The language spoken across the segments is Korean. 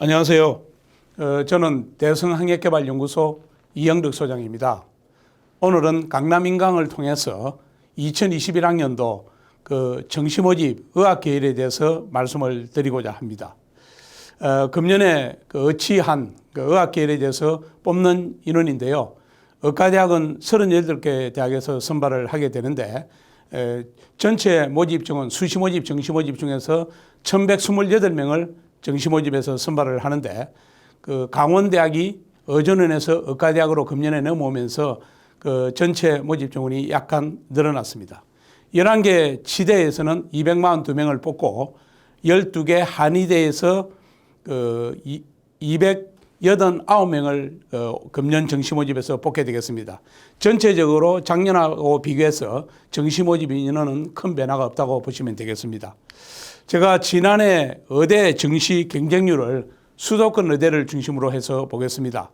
안녕하세요. 저는 대성항해개발연구소 이영덕 소장입니다. 오늘은 강남 인강을 통해서 2021학년도 정시모집 의학계열에 대해서 말씀을 드리고자 합니다. 금년에 어치한 의학계열에 대해서 뽑는 인원인데요. 의과대학은 38개 대학에서 선발을 하게 되는데 전체 모집 정원, 수시모집, 정시모집 중에서 1128명을 정시모집에서 선발을 하는데 강원대학이 어전원에서 의과대학으로 금년에 넘어오면서 전체 모집 정원이 약간 늘어났습니다. 11개 치대에서는 242명을 뽑고 12개 한의대에서 289명을 금년 정시모집에서 뽑게 되겠습니다. 전체적으로 작년하고 비교해서 정시모집 인원은 큰 변화가 없다고 보시면 되겠습니다. 제가 지난해 의대 정시 경쟁률을 수도권 의대를 중심으로 해서 보겠습니다.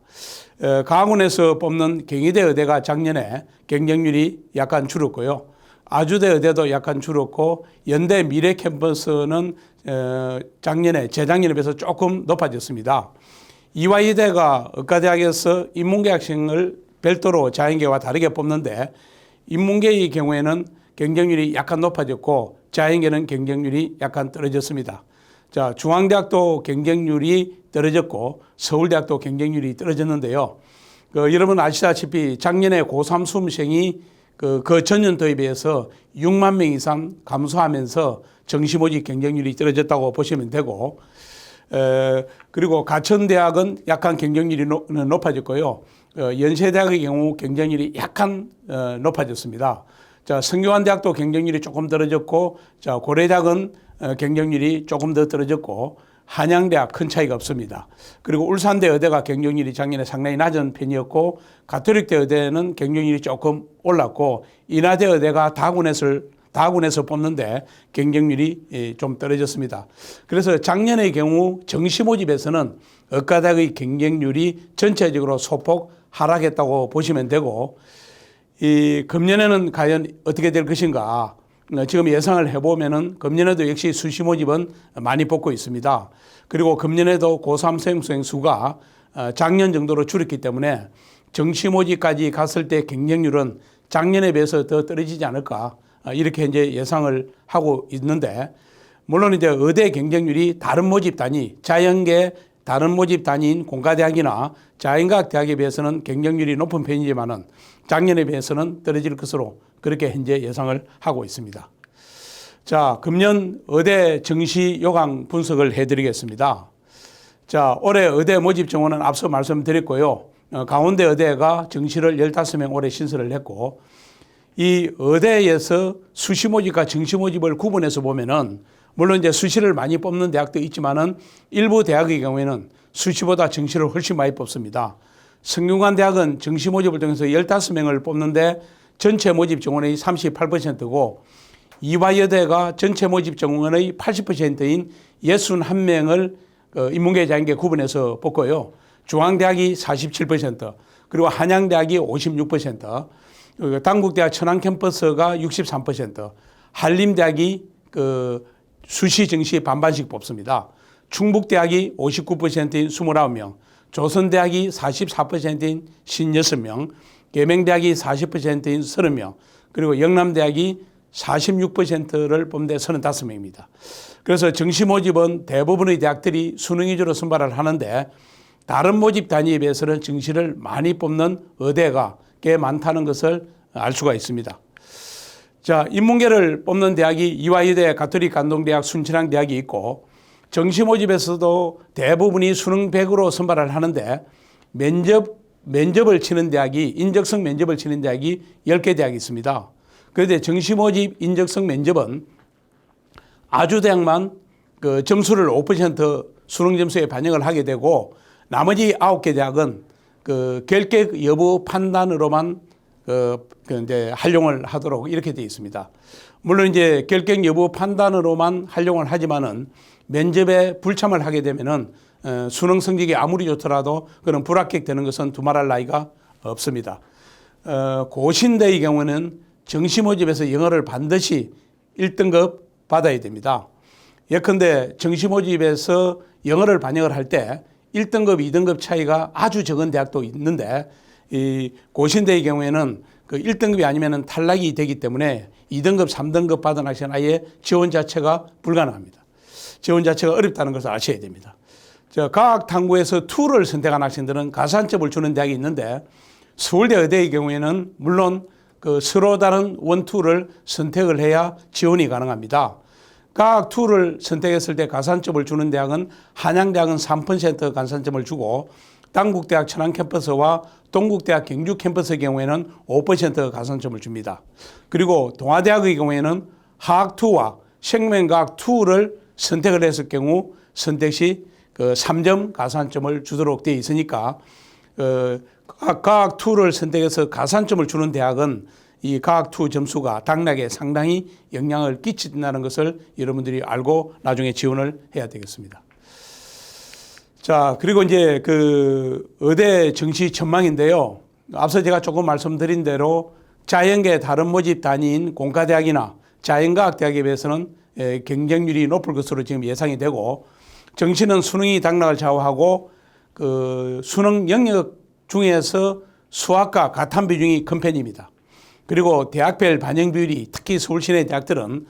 강원에서 뽑는 경희대 의대가 작년에 경쟁률이 약간 줄었고요. 아주대 의대도 약간 줄었고 연대 미래 캠퍼스는 작년에 재작년에 비해서 조금 높아졌습니다. 이화여대가 의과대학에서 인문계 학생을 별도로 자연계와 다르게 뽑는데 인문계의 경우에는 경쟁률이 약간 높아졌고 자연계는 경쟁률이 약간 떨어졌습니다. 자, 중앙대학도 경쟁률이 떨어졌고 서울대학도 경쟁률이 떨어졌는데요. 여러분 아시다시피 작년에 고3 수험생이 그 전년도에 비해서 6만 명 이상 감소하면서 정시모집 경쟁률이 떨어졌다고 보시면 되고, 그리고 가천대학은 약간 경쟁률이 높아졌고요. 연세대학의 경우 경쟁률이 약간 높아졌습니다. 자, 성균관대학도 경쟁률이 조금 떨어졌고, 자, 고려대학은 경쟁률이 조금 더 떨어졌고, 한양대학 큰 차이가 없습니다. 그리고 울산대 의대가 경쟁률이 작년에 상당히 낮은 편이었고, 가톨릭대 의대는 경쟁률이 조금 올랐고, 인하대 의대가 다군에서 뽑는데 경쟁률이 좀 떨어졌습니다. 그래서 작년의 경우 정시모집에서는 의과대학의 경쟁률이 전체적으로 소폭 하락했다고 보시면 되고, 금년에는 과연 어떻게 될 것인가 지금 예상을 해보면은 금년에도 역시 수시모집은 많이 뽑고 있습니다. 그리고 금년에도 고3 수행 수가 작년 정도로 줄었기 때문에 정시모집까지 갔을 때 경쟁률은 작년에 비해서 더 떨어지지 않을까 이렇게 이제 예상을 하고 있는데, 물론 이제 의대 경쟁률이 다른 모집 단위, 자연계 다른 모집 단위인 공과대학이나 자연과학대학에 비해서는 경쟁률이 높은 편이지만은 작년에 비해서는 떨어질 것으로 그렇게 현재 예상을 하고 있습니다. 자, 금년 의대 정시 요강 분석을 해드리겠습니다. 자, 올해 의대 모집 정원은 앞서 말씀드렸고요. 강원대 의대가 정시를 15명 올해 신설을 했고, 이 의대에서 수시 모집과 정시 모집을 구분해서 보면은 물론 이제 수시를 많이 뽑는 대학도 있지만은 일부 대학의 경우에는 수시보다 정시를 훨씬 많이 뽑습니다. 성균관대학은 정시 모집을 통해서 15명을 뽑는데 전체 모집 정원의 38%고, 이화여대가 전체 모집 정원의 80%인 61명을 인문계 자연계 구분해서 뽑고요. 중앙대학이 47%, 그리고 한양대학이 56%, 당국대학 천안캠퍼스가 63%, 한림대학이 수시 정시 반반씩 뽑습니다. 충북대학이 59%인 29명, 조선대학이 44%인 56명, 계명대학이 40%인 30명, 그리고 영남대학이 46%를 뽑는데 35명입니다. 그래서 정시 모집은 대부분의 대학들이 수능 위주로 선발을 하는데 다른 모집 단위에 비해서는 정시를 많이 뽑는 의대가 꽤 많다는 것을 알 수가 있습니다. 자, 인문계를 뽑는 대학이 이화여대, 가톨릭 감동대학, 순천향대학이 있고, 정시 모집에서도 대부분이 수능 100으로 선발을 하는데 면접을 치는 대학이, 인적성 면접을 치는 대학이 10개 대학이 있습니다. 그런데 정시 모집 인적성 면접은 아주대학만 점수를 5% 수능 점수에 반영을 하게 되고, 나머지 9개 대학은 결격 여부 판단으로만 이제 활용을 하도록 이렇게 되어 있습니다. 물론 이제 결격 여부 판단으로만 활용을 하지만은 면접에 불참을 하게 되면은 수능 성적이 아무리 좋더라도 그런 불합격되는 것은 두말할 나위가 없습니다. 고신대의 경우는 정시 모집에서 영어를 반드시 1등급 받아야 됩니다. 예컨대 정시 모집에서 영어를 반영을 할 때 1등급, 2등급 차이가 아주 적은 대학도 있는데 이 고신대의 경우에는 그 1등급이 아니면 탈락이 되기 때문에 2등급, 3등급 받은 학생은 아예 지원 자체가 불가능합니다. 지원 자체가 어렵다는 것을 아셔야 됩니다. 과학탐구에서 2를 선택한 학생들은 가산점을 주는 대학이 있는데 서울대 의대의 경우에는 물론 그 서로 다른 1, 2를 선택을 해야 지원이 가능합니다. 과학 2를 선택했을 때 가산점을 주는 대학은 한양대학은 3% 가산점을 주고 당국대학 천안 캠퍼스와 동국대학 경주 캠퍼스의 경우에는 5% 가산점을 줍니다. 그리고 동아대학의 경우에는 화학2와 생명과학2를 선택을 했을 경우 선택 시 그 3점 가산점을 주도록 되어 있으니까 과학2를 선택해서 가산점을 주는 대학은 이 과학2 점수가 당락에 상당히 영향을 끼친다는 것을 여러분들이 알고 나중에 지원을 해야 되겠습니다. 자, 그리고 이제 그 의대 정시 전망인데요. 앞서 제가 조금 말씀드린 대로 자연계 다른 모집 단위인 공과대학이나 자연과학대학에 비해서는 경쟁률이 높을 것으로 지금 예상이 되고 정시는 수능이 당락을 좌우하고 그 수능 영역 중에서 수학과 가탐 비중이 큰 편입니다. 그리고 대학별 반영 비율이 특히 서울 시내 대학들은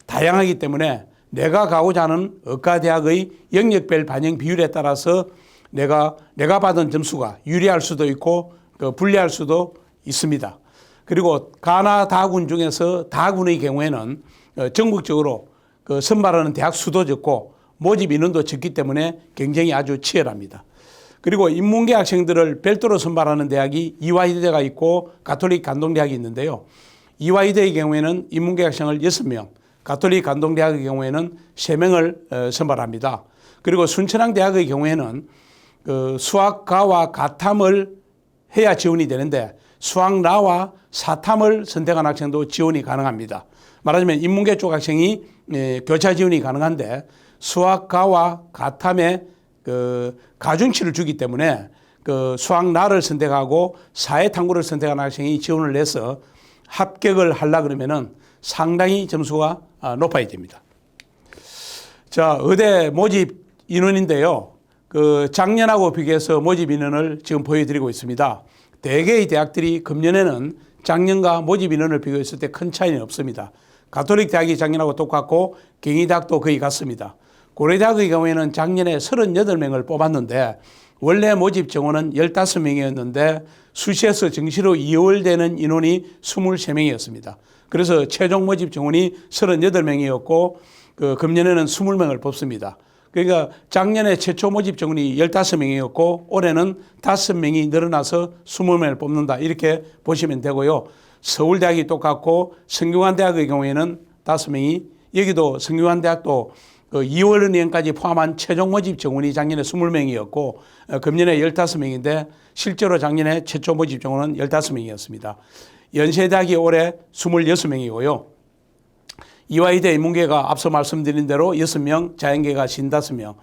다양하기 때문에 내가 가고자 하는 의과대학의 영역별 반영 비율에 따라서 내가 받은 점수가 유리할 수도 있고 불리할 수도 있습니다. 그리고 가나 다군 중에서 다군의 경우에는 전국적으로 그 선발하는 대학 수도 적고 모집 인원도 적기 때문에 경쟁이 아주 치열합니다. 그리고 인문계 학생들을 별도로 선발하는 대학이 이화여대가 있고 가톨릭 간동대학이 있는데요. 이화여대의 경우에는 인문계 학생을 6명, 가톨릭 간동대학의 경우에는 3명을 선발합니다. 그리고 순천향대학의 경우에는 그 수학과와 가탐을 해야 지원이 되는데 수학라와 사탐을 선택한 학생도 지원이 가능합니다. 말하자면 인문계 쪽 학생이 교차 지원이 가능한데 수학과와 가탐에 그 가중치를 주기 때문에 그 수학라를 선택하고 사회탐구를 선택한 학생이 지원을 해서 합격을 하려 그러면은 상당히 점수가 높아야 됩니다. 자, 의대 모집 인원인데요. 그 작년하고 비교해서 모집 인원을 지금 보여드리고 있습니다. 대개의 대학들이 금년에는 작년과 모집 인원을 비교했을 때 큰 차이는 없습니다. 가톨릭 대학이 작년하고 똑같고 경희대학도 거의 같습니다. 고려대학의 경우에는 작년에 38명을 뽑았는데 원래 모집 정원은 15명이었는데 수시에서 정시로 2월 되는 인원이 23명이었습니다. 그래서 최종 모집 정원이 38명이었고 그 금년에는 20명을 뽑습니다. 그러니까 작년에 최초 모집 정원이 15명이었고 올해는 5명이 늘어나서 20명을 뽑는다 이렇게 보시면 되고요. 서울대학이 똑같고 성균관대학의 경우에는 5명이 여기도 성균관대학도 2월년까지 포함한 최종 모집 정원이 작년에 20명이었고 금년에 15명인데 실제로 작년에 최초 모집 정원은 15명이었습니다. 연세대학이 올해 26명이고요. 이화여대 인문계가 앞서 말씀드린 대로 6명, 자연계가 55명,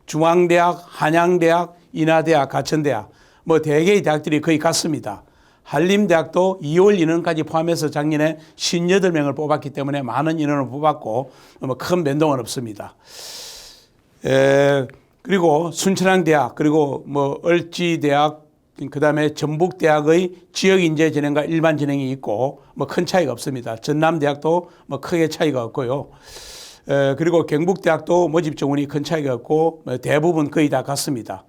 중앙대학, 한양대학, 인하대학, 가천대학 뭐 대개의 대학들이 거의 같습니다. 한림대학도 2월 인원까지 포함해서 작년에 58명을 뽑았기 때문에 많은 인원을 뽑았고 큰 변동은 없습니다. 그리고 순천향대학 그리고 뭐 을지대학 그다음에 전북대학의 지역인재 진행과 일반 진행이 있고 뭐 큰 차이가 없습니다. 전남대학도 뭐 크게 차이가 없고요. 그리고 경북대학도 모집 정원이 큰 차이가 없고 대부분 거의 다 같습니다.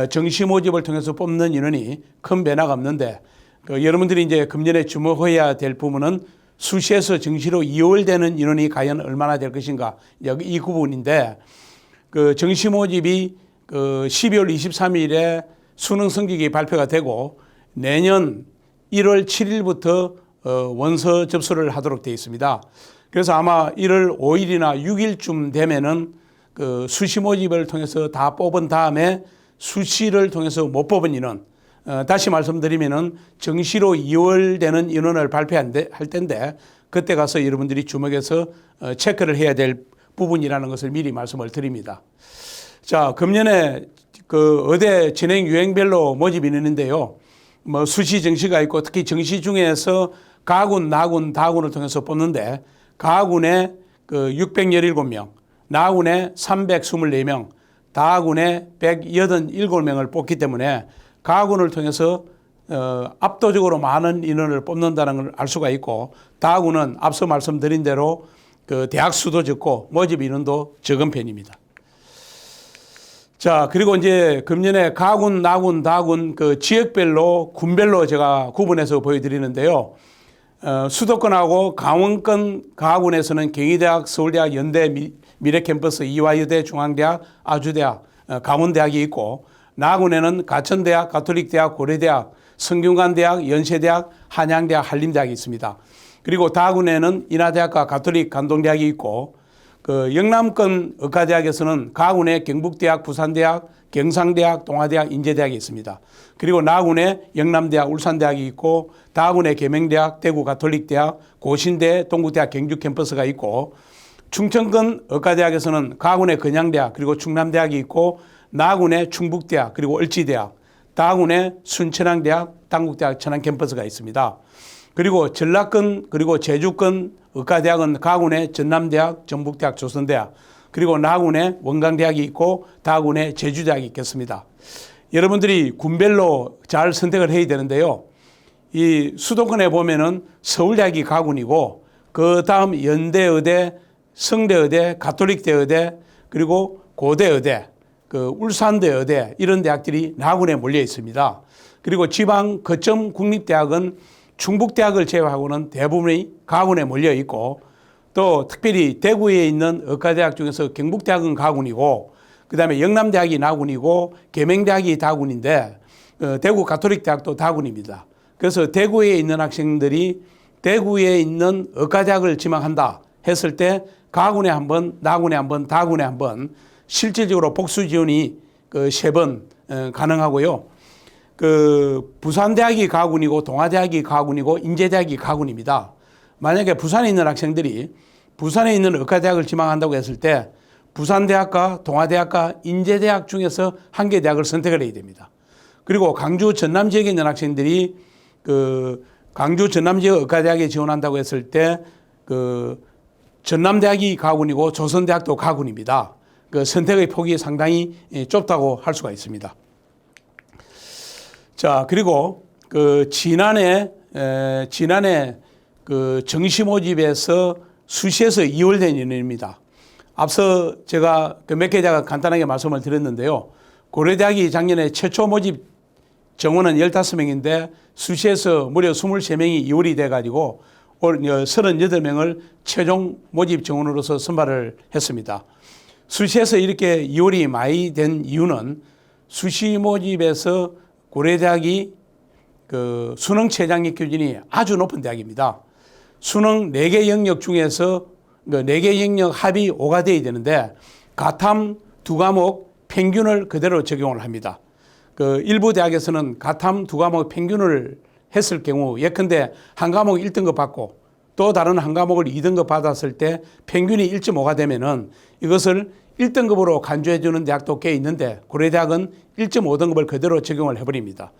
정시 모집을 통해서 뽑는 인원이 큰 변화가 없는데 여러분들이 이제 금년에 주목해야 될 부분은 수시에서 정시로 2월 되는 인원이 과연 얼마나 될 것인가 이 부분인데 그 정시 모집이 그 12월 23일에 수능 성적이 발표가 되고 내년 1월 7일부터 원서 접수를 하도록 되어 있습니다. 그래서 아마 1월 5일이나 6일쯤 되면은 그 수시 모집을 통해서 다 뽑은 다음에 수시를 통해서 못 뽑은 인원 다시 말씀드리면은 정시로 2월 되는 인원을 발표할 텐데 그때 가서 여러분들이 주목해서 체크를 해야 될 부분이라는 것을 미리 말씀을 드립니다. 자, 금년에 그 의대 진행 유형별로 모집 인원인데요. 뭐 수시 정시가 있고 특히 정시 중에서 가군, 나군, 다군을 통해서 뽑는데 가군에 그 617명, 나군에 324명, 다하군에 187명을 뽑기 때문에 가군을 통해서 압도적으로 많은 인원을 뽑는다는 걸 알 수가 있고, 다하군은 앞서 말씀드린 대로 그 대학 수도 적고 모집 인원도 적은 편입니다. 자, 그리고 이제 금년에 가군, 나군, 다군 그 지역별로 군별로 제가 구분해서 보여드리는데요. 수도권하고 강원권 가군에서는 경희대학, 서울대학, 연대, 미래캠퍼스, 이화여대, 중앙대학, 아주대학, 강원대학이 있고, 나군에는 가천대학, 가톨릭대학, 고려대학, 성균관대학, 연세대학, 한양대학, 한림대학이 있습니다. 그리고 다군에는 인하대학과 가톨릭 간동대학이 있고, 그 영남권 의과대학에서는 가군에 경북대학, 부산대학, 경상대학, 동아대학, 인제대학이 있습니다. 그리고 나군에 영남대학, 울산대학이 있고, 다군에 계명대학, 대구 가톨릭대학, 고신대, 동구대학, 경주 캠퍼스가 있고, 충청권 의과대학에서는 가군에 건양대학, 그리고 충남대학이 있고, 나군에 충북대학, 그리고 을지대학, 다군에 순천향대학, 당국대학, 천안 캠퍼스가 있습니다. 그리고 전라권, 그리고 제주권 의과대학은 가군에 전남대학, 전북대학, 조선대학, 그리고 나군에 원광대학이 있고, 다군에 제주대학이 있겠습니다. 여러분들이 군별로 잘 선택을 해야 되는데요. 이 수도권에 보면은 서울대학이 가군이고, 그 다음 연대의대, 성대의대, 가톨릭대의대, 그리고 고대의대, 그 울산대의대 이런 대학들이 나군에 몰려 있습니다. 그리고 지방 거점 국립대학은 충북대학을 제외하고는 대부분이 가군에 몰려 있고, 또 특별히 대구에 있는 의과대학 중에서 경북대학은 가군이고, 그 다음에 영남대학이 나군이고, 계명대학이 다군인데, 대구 가톨릭대학도 다군입니다. 그래서 대구에 있는 학생들이 대구에 있는 의과대학을 지망한다 했을 때 가군에 한 번, 나군에 한 번, 다군에 한 번 실질적으로 복수 지원이 그 3번 가능하고요. 그 부산대학이 가군이고, 동아대학이 가군이고, 인제대학이 가군입니다. 만약에 부산에 있는 학생들이 부산에 있는 의과대학을 지망한다고 했을 때 부산대학과 동아대학과 인제대학 중에서 한 개 대학을 선택을 해야 됩니다. 그리고 강주 전남 지역에 있는 학생들이 그 강주 전남 지역 의과대학에 지원한다고 했을 때 그 전남대학이 가군이고, 조선대학도 가군입니다. 그 선택의 폭이 상당히 좁다고 할 수가 있습니다. 자, 그리고 그 지난해 그 정시 모집에서 수시에서 2월 된 인원입니다. 앞서 제가 그 몇 개자가 간단하게 말씀을 드렸는데요. 고려대학이 작년에 최초 모집 정원은 15명인데 수시에서 무려 23명이 2월이 돼가지고 올 38명을 최종 모집 정원으로서 선발을 했습니다. 수시에서 이렇게 2월이 많이 된 이유는 수시 모집에서 고려대학이 그 수능 최장력 기준이 아주 높은 대학입니다. 수능 4개 영역 중에서 4개 영역 합이 5가 돼야 되는데 가탐 2과목 평균을 그대로 적용을 합니다. 그 일부 대학에서는 가탐 2과목 평균을 했을 경우 예컨대 한 과목 1등급 받고 또 다른 한 과목을 2등급 받았을 때 평균이 1.5가 되면은 이것을 1등급으로 간주해 주는 대학도 꽤 있는데 고려대학은 1.5등급을 그대로 적용을 해버립니다.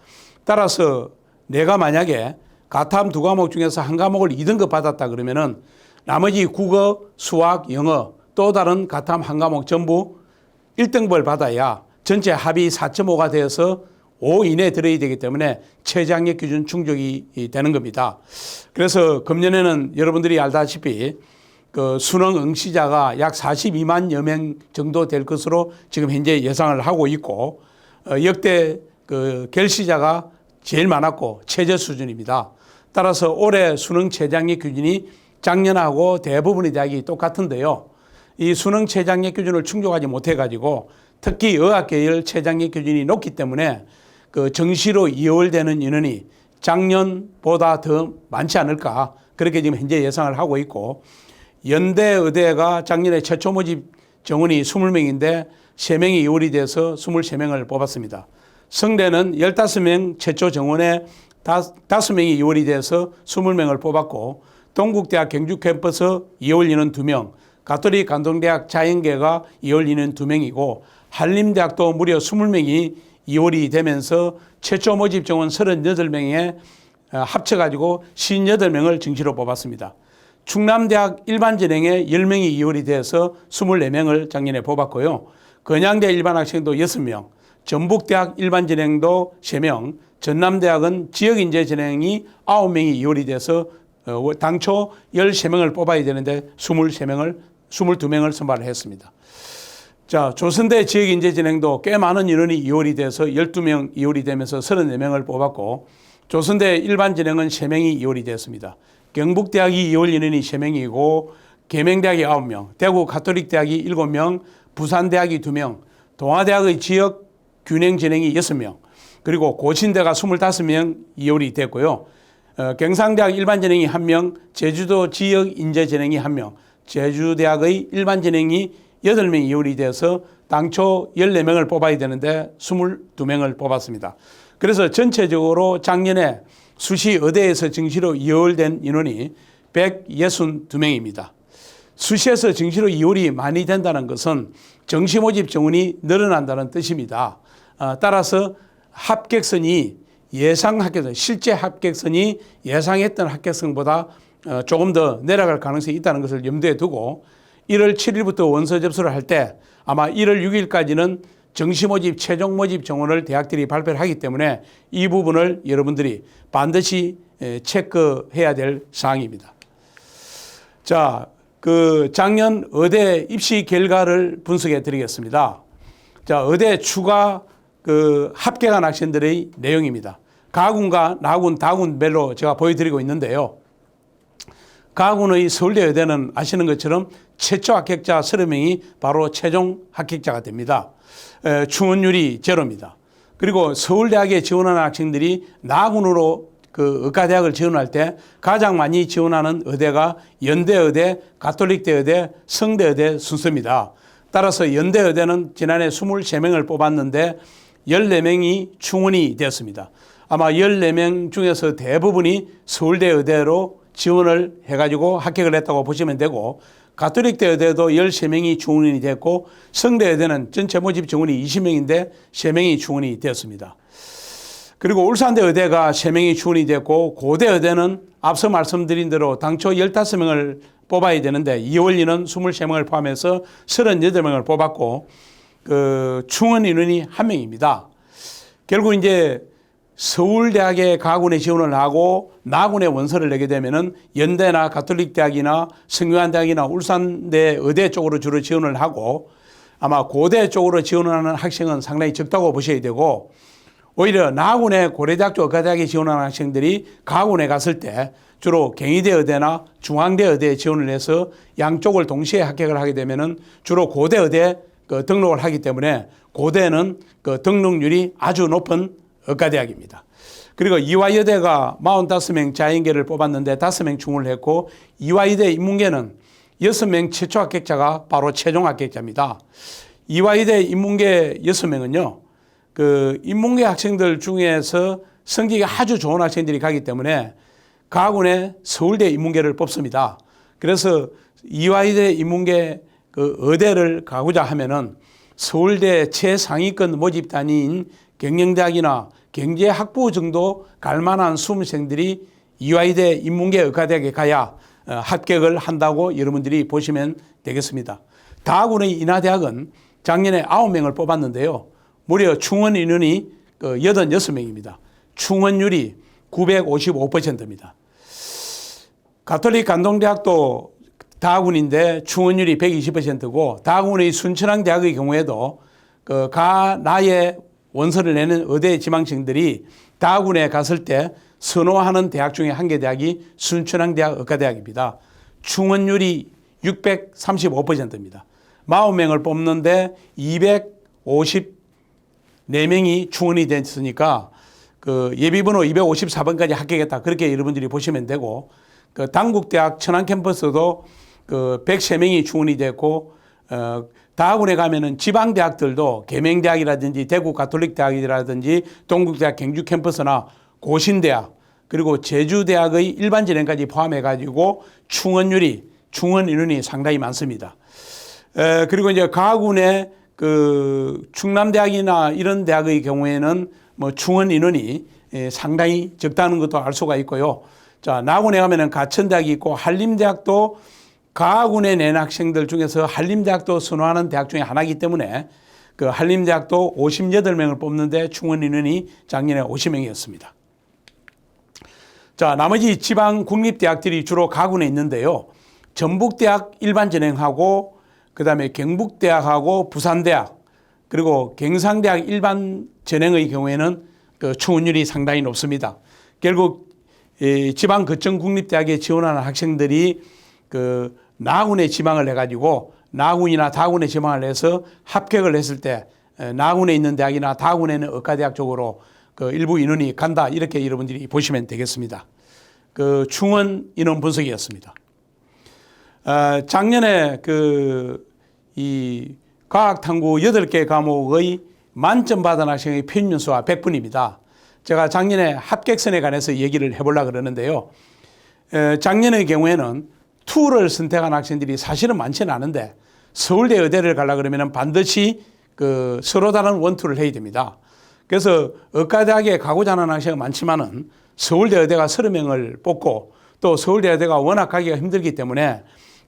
따라서 내가 만약에 가탐 2과목 중에서 한 과목을 2등급 받았다 그러면은 나머지 국어, 수학, 영어 또 다른 가탐 한 과목 전부 1등급을 받아야 전체 합이 4.5가 되어서 5 이내에 들어야 되기 때문에 최저학력 기준 충족이 되는 겁니다. 그래서 금년에는 여러분들이 알다시피 그 수능 응시자가 약 42만여 명 정도 될 것으로 지금 현재 예상을 하고 있고, 역대 그 결시자가 제일 많았고 최저 수준입니다. 따라서 올해 수능 최저학력 기준이 작년하고 대부분의 대학이 똑같은데요. 이 수능 최저학력 기준을 충족하지 못해가지고 특히 의학계열 최저학력 기준이 높기 때문에 그 정시로 2월 되는 인원이 작년보다 더 많지 않을까 그렇게 지금 현재 예상을 하고 있고, 연대의대가 작년에 최초 모집 정원이 20명인데 3명이 2월이 돼서 23명을 뽑았습니다. 성대는 15명 최초 정원에 5명이 2월이 돼서 20명을 뽑았고, 동국대학 경주 캠퍼스 2월 인원 2명, 가톨릭 간동대학 자연계가 2월 인원 2명이고 한림대학도 무려 20명이 2월이 되면서 최초 모집 정원 38명에 합쳐가지고 58명을 정시로 뽑았습니다. 충남대학 일반 전형에 10명이 2월이 돼서 24명을 작년에 뽑았고요. 건양대 일반 학생도 6명, 전북대학 일반 진행도 3명, 전남대학은 지역인재 진행이 9명이 이월이 돼서 당초 13명을 뽑아야 되는데 22명을 선발을 했습니다. 자, 조선대 지역인재 진행도 꽤 많은 인원이 이월이 돼서 12명 이월이 되면서 34명을 뽑았고, 조선대 일반 진행은 3명이 이월이 됐습니다. 경북대학이 이월 인원이 3명이고, 계명대학이 9명, 대구 가톨릭대학이 7명, 부산대학이 2명, 동아대학의 지역 균형 진행이 6명, 그리고 고신대가 25명 이월이 됐고요. 경상대학 일반 진행이 1명, 제주도 지역 인재 진행이 1명, 제주대학의 일반 진행이 8명이 이월이 돼서 당초 14명을 뽑아야 되는데 22명을 뽑았습니다. 그래서 전체적으로 작년에 수시 의대에서 증시로 이월된 인원이 162명입니다. 수시에서 증시로 이월이 많이 된다는 것은 정시 모집 정원이 늘어난다는 뜻입니다. 따라서 합격선이 예상 합격선, 실제 합격선이 예상했던 합격선보다 조금 더 내려갈 가능성이 있다는 것을 염두에 두고 1월 7일부터 원서 접수를 할 때 아마 1월 6일까지는 정시 모집, 최종 모집 정원을 대학들이 발표를 하기 때문에 이 부분을 여러분들이 반드시 체크해야 될 사항입니다. 자, 작년 의대 입시 결과를 분석해 드리겠습니다. 자, 의대 추가 합격한 학생들의 내용입니다. 가군과 나군, 다군별로 제가 보여드리고 있는데요. 가군의 서울대 의대는 아시는 것처럼 최초 합격자 30명이 바로 최종 합격자가 됩니다. 충원율이 제로입니다. 그리고 서울대학에 지원하는 학생들이 나군으로 의과대학을 지원할 때 가장 많이 지원하는 의대가 연대의대, 가톨릭대의대, 성대의대 순서입니다. 따라서 연대의대는 지난해 23명을 뽑았는데 14명이 충원이 되었습니다. 아마 14명 중에서 대부분이 서울대 의대로 지원을 해가지고 합격을 했다고 보시면 되고, 가톨릭대 의대도 13명이 충원이 됐고, 성대 의대는 전체 모집 정원이 20명인데 3명이 충원이 되었습니다. 그리고 울산대 의대가 3명이 충원이 됐고, 고대 의대는 앞서 말씀드린 대로 당초 15명을 뽑아야 되는데 2월 인원 23명을 포함해서 38명을 뽑았고, 충원 인원이 1명입니다. 결국 이제 서울대학의 가군에 지원을 하고 나군에 원서를 내게 되면은 연대나 가톨릭대학이나 성균관대학이나 울산대 의대 쪽으로 주로 지원을 하고, 아마 고대 쪽으로 지원하는 학생은 상당히 적다고 보셔야 되고, 오히려 나군에 고려대학 쪽 의과대학에 지원하는 학생들이 가군에 갔을 때 주로 경희대 의대나 중앙대 의대에 지원을 해서 양쪽을 동시에 합격을 하게 되면은 주로 고대 의대 등록을 하기 때문에 고대는 등록률이 아주 높은 의과대학입니다. 그리고 이화여대가 45명 자연계를 뽑았는데 5명 충원을 했고, 이화여대 인문계는 6명 최초 합격자가 바로 최종 합격자입니다. 이화여대 인문계 6명은요, 인문계 학생들 중에서 성적이 아주 좋은 학생들이 가기 때문에 가군에 서울대 인문계를 뽑습니다. 그래서 이화여대 인문계 의대를 가고자 하면은 서울대 최상위권 모집 단위인 경영대학이나 경제학부 정도 갈 만한 수험생들이 이화여대 인문계 의과대학에 가야 합격을 한다고 여러분들이 보시면 되겠습니다. 다군의 인하대학은 작년에 9명을 뽑았는데요. 무려 충원 인원이 86명입니다. 충원율이 955%입니다. 가톨릭 간동대학도 다군인데 충원율이 120%고, 다군의 순천향대학의 경우에도 나의 원서를 내는 의대 지망생들이 다군에 갔을 때 선호하는 대학 중에 한 개 대학이 순천향대학 의과대학입니다. 충원율이 635%입니다. 40명을 뽑는데 254명이 충원이 됐으니까 예비번호 254번까지 합격했다. 그렇게 여러분들이 보시면 되고, 당국대학 천안캠퍼스도 103명이 충원이 됐고, 다군에 가면은 지방대학들도 계명대학이라든지 대구 가톨릭대학이라든지 동국대학 경주 캠퍼스나 고신대학, 그리고 제주대학의 일반 진행까지 포함해가지고 충원 인원이 상당히 많습니다. 그리고 이제 가군의 충남대학이나 이런 대학의 경우에는 충원 인원이 상당히 적다는 것도 알 수가 있고요. 자, 나군에 가면은 가천대학이 있고, 한림대학도 가군에 낸 학생들 중에서 한림대학도 선호하는 대학 중에 하나이기 때문에 그 한림대학도 58명을 뽑는데 충원 인원이 작년에 50명이었습니다. 자, 나머지 지방 국립대학들이 주로 가군에 있는데요. 전북대학 일반 전형하고 그다음에 경북대학하고 부산대학 그리고 경상대학 일반 전형의 경우에는 그 충원율이 상당히 높습니다. 결국 지방 거점 국립대학에 지원하는 학생들이 그 나군에 지망을 해가지고 나군이나 다군에 지망을 해서 합격을 했을 때 나군에 있는 대학이나 다군에 있는 의과대학 쪽으로 그 일부 인원이 간다 이렇게 여러분들이 보시면 되겠습니다. 그 충원 인원 분석이었습니다. 작년에 이 과학탐구 8개 과목의 만점 받은 학생의 평균 수가 100분입니다. 제가 작년에 합격선에 관해서 얘기를 해보려고 그러는데요. 작년의 경우에는 2를 선택한 학생들이 사실은 많지는 않은데 서울대 의대를 가려고 그러면 반드시 그 서로 다른 1, 2를 해야 됩니다. 그래서 의과대학에 가고자 하는 학생이 많지만은 서울대 의대가 30명을 뽑고 또 서울대 의대가 워낙 가기가 힘들기 때문에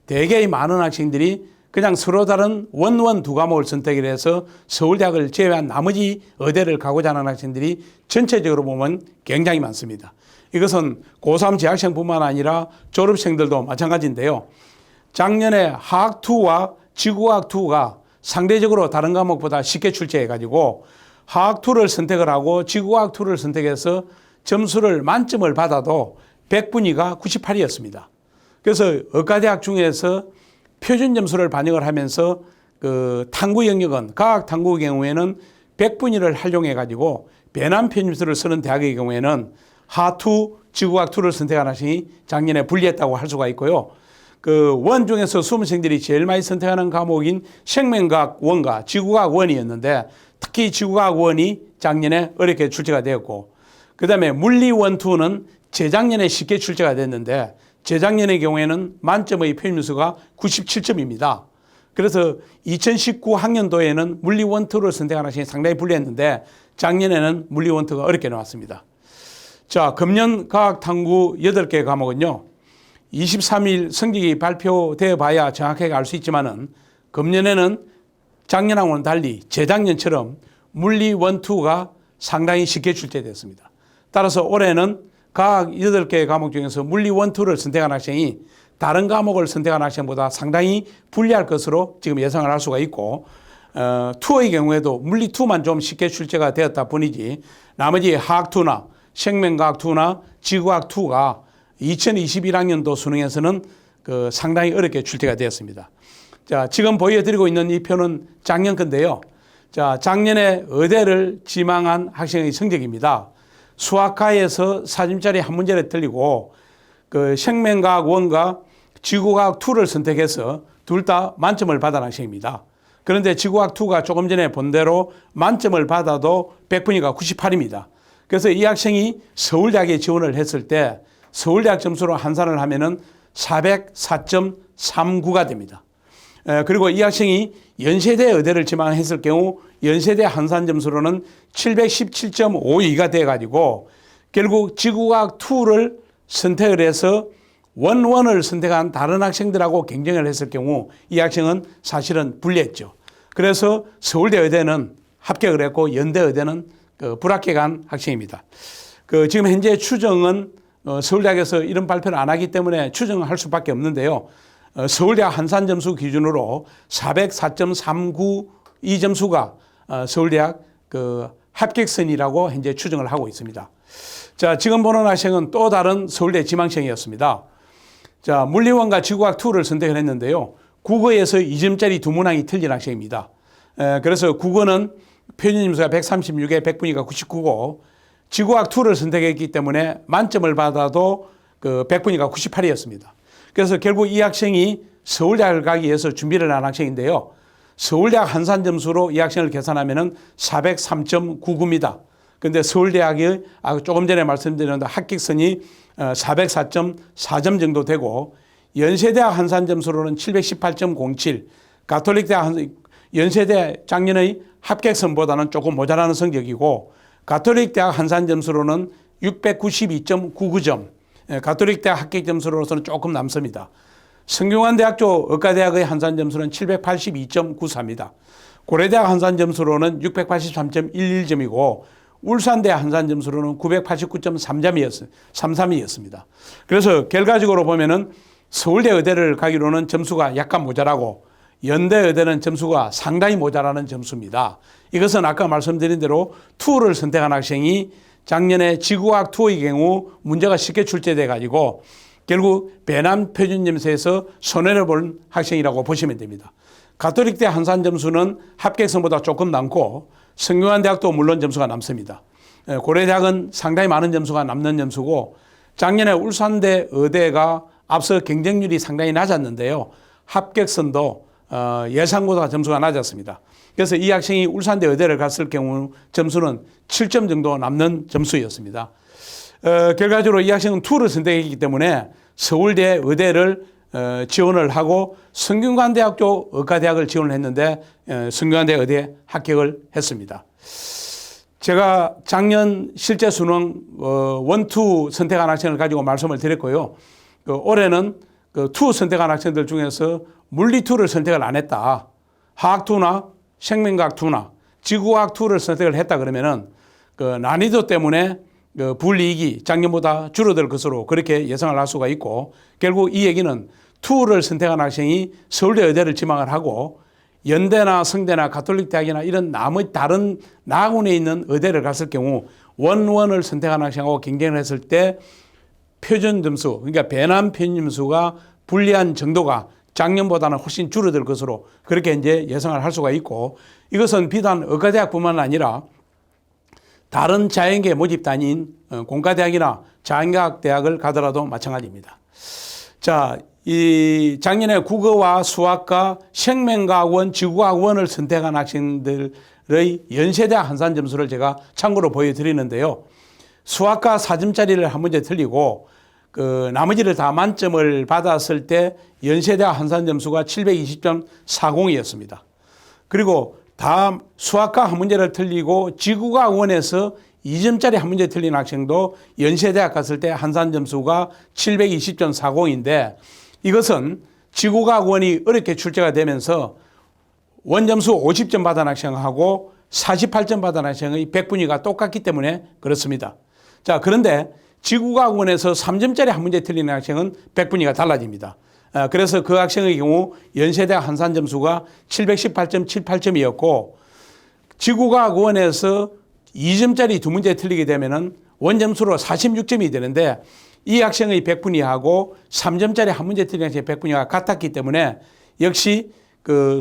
대개의 많은 학생들이 그냥 서로 다른 1, 2 과목을 선택을 해서 서울대학을 제외한 나머지 의대를 가고자 하는 학생들이 전체적으로 보면 굉장히 많습니다. 이것은 고3 재학생뿐만 아니라 졸업생들도 마찬가지인데요. 작년에 화학2와 지구과학2가 상대적으로 다른 과목보다 쉽게 출제해가지고 화학2를 선택을 하고 지구과학2를 선택해서 점수를 만점을 받아도 100분위가 98이었습니다. 그래서 의과대학 중에서 표준 점수를 반영을 하면서 그 탐구 영역은 과학 탐구의 경우에는 100분위를 활용해 가지고 배남 편집수를 쓰는 대학의 경우에는 하2, 지구과학2를 선택한 학생이 작년에 불리했다고 할 수가 있고요. 그 원 중에서 수험생들이 제일 많이 선택하는 과목인 생명과학 1과 지구과학 1이었는데 특히 지구과학 1이 작년에 어렵게 출제가 되었고 그다음에 물리 1, 2는 재작년에 쉽게 출제가 됐는데 재작년의 경우에는 만점의 표준수가 97점입니다. 그래서 2019 학년도에는 물리 1, 2를 선택한 학생이 상당히 불리했는데 작년에는 물리 1, 2가 어렵게 나왔습니다. 자, 금년 과학탐구 8개 과목은요. 23일 성적이 발표되어 봐야 정확하게 알 수 있지만은 금년에는 작년하고는 달리 재작년처럼 물리 1, 2가 상당히 쉽게 출제됐습니다. 따라서 올해는 과학 8개 과목 중에서 물리 1, 2를 선택한 학생이 다른 과목을 선택한 학생보다 상당히 불리할 것으로 지금 예상을 할 수가 있고 2의 경우에도 물리 2만 좀 쉽게 출제가 되었다 뿐이지 나머지 화학 2나 생명과학 2나 지구과학 2가 2021학년도 수능에서는 그 상당히 어렵게 출제가 되었습니다. 자, 지금 보여드리고 있는 이 표는 작년 건데요. 자, 작년에 의대를 지망한 학생의 성적입니다. 수학과에서 4점짜리 한 문제를 틀리고 그 생명과학 1과 지구과학 2를 선택해서 둘 다 만점을 받은 학생입니다. 그런데 지구과학 2가 조금 전에 본 대로 만점을 받아도 100분위가 98입니다. 그래서 이 학생이 서울대학에 지원을 했을 때 서울대학 점수로 환산을 하면은 404.39가 됩니다. 그리고 이 학생이 연세대 의대를 지망했을 경우 연세대 환산 점수로는 717.52가 돼가지고 결국 지구과학 2를 선택을 해서 1을 선택한 다른 학생들하고 경쟁을 했을 경우 이 학생은 사실은 불리했죠. 그래서 서울대 의대는 합격을 했고 연대 의대는 불합격한 학생입니다. 지금 현재 추정은 서울대학에서 이런 발표를 안 하기 때문에 추정할 수밖에 없는데요. 서울대학 한산 점수 기준으로 404.39 이 점수가 서울대학 합격선이라고 현재 추정을 하고 있습니다. 자, 지금 보는 학생은 또 다른 서울대 지망생이었습니다. 자, 물리원과 지구과학 2를 선택을 했는데요. 국어에서 2점짜리 두 문항이 틀린 학생입니다. 그래서 국어는 표준점수가 136에 100분위가 99고 지구과학 2를 선택했기 때문에 만점을 받아도 100분위가 98이었습니다. 그래서 결국 이 학생이 서울대학을 가기 위해서 준비를 한 학생인데요. 서울대학 한산 점수로 이 학생을 계산하면 403.99입니다. 그런데 서울대학이 조금 전에 말씀드렸는데 합격선이 404.4점 정도 되고 연세대학 한산 점수로는 718.07, 가톨릭대학 연세대 작년의 합격선보다는 조금 모자라는 성적이고 가톨릭대학 한산 점수로는 692.99점, 가톨릭대학 합격 점수로서는 조금 남습니다. 성균관대학교 의과대학의 한산 점수는 782.94입니다. 고려대학 한산 점수로는 683.11점이고 울산대 한산 점수로는 989.33이었습니다. 그래서 결과적으로 보면은 서울대 의대를 가기로는 점수가 약간 모자라고 연대 의대는 점수가 상당히 모자라는 점수입니다. 이것은 아까 말씀드린 대로 투어를 선택한 학생이 작년에 지구과학 투어의 경우 문제가 쉽게 출제돼 가지고 결국 배남 표준점수에서 손해를 본 학생이라고 보시면 됩니다. 가톨릭대 한산 점수는 합격선보다 조금 남고 성균관대학도 물론 점수가 남습니다. 고려대학은 상당히 많은 점수가 남는 점수고 작년에 울산대 의대가 앞서 경쟁률이 상당히 낮았는데요. 합격선도 예상보다 점수가 낮았습니다. 그래서 이 학생이 울산대 의대를 갔을 경우 점수는 7점 정도 남는 점수였습니다. 결과적으로 이 학생은 투를 선택했기 때문에 서울대 의대를 지원을 하고 성균관대학교 의과대학을 지원을 했는데 성균관대 의대에 합격을 했습니다. 제가 작년 실제 수능 원투 선택한 학생을 가지고 말씀을 드렸고요. 올해는 투 선택한 학생들 중에서 물리투를 선택을 안 했다. 화학투나 생명과학투나 지구과학투를 선택을 했다 그러면은 난이도 때문에 불이익이 작년보다 줄어들 것으로 그렇게 예상을 할 수가 있고 결국 이 얘기는 투를 선택한 학생이 서울대 의대를 지망을 하고 연대나 성대나 가톨릭대학이나 이런 나머지 다른 나군에 있는 의대를 갔을 경우 원원을 선택한 학생하고 경쟁을 했을 때 표준 점수, 그러니까 배남 표준 점수가 불리한 정도가 작년보다는 훨씬 줄어들 것으로 그렇게 이제 예상을 할 수가 있고 이것은 비단 의과대학뿐만 아니라 다른 자연계 모집단인 공과대학이나 자연과학대학을 가더라도 마찬가지입니다. 자, 이 작년에 국어와 수학과 생명과학원, 지구과학원을 선택한 학생들의 연세대학 한산 점수를 제가 참고로 보여드리는데요. 수학과 4점짜리를 한 문제 틀리고 나머지를 다 만점을 받았을 때 연세대학 한산 점수가 720.40이었습니다. 그리고 다 수학과 한 문제를 틀리고 지구과학원에서 2점짜리 한 문제 틀린 학생도 연세대학 갔을 때 한산 점수가 720.40인데 이것은 지구과학원이 어렵게 출제가 되면서 원점수 50점 받은 학생하고 48점 받은 학생의 100분위가 똑같기 때문에 그렇습니다. 자, 그런데 지구과학원에서 3점짜리 한 문제 틀리는 학생은 100분위가 달라집니다. 그래서 그 학생의 경우 연세대학 한산 점수가 718.78점이었고 지구과학원에서 2점짜리 두 문제 틀리게 되면은 원점수로 46점이 되는데 이 학생의 100분위하고 3점짜리 한 문제 틀린 학생의 100분위가 같았기 때문에 역시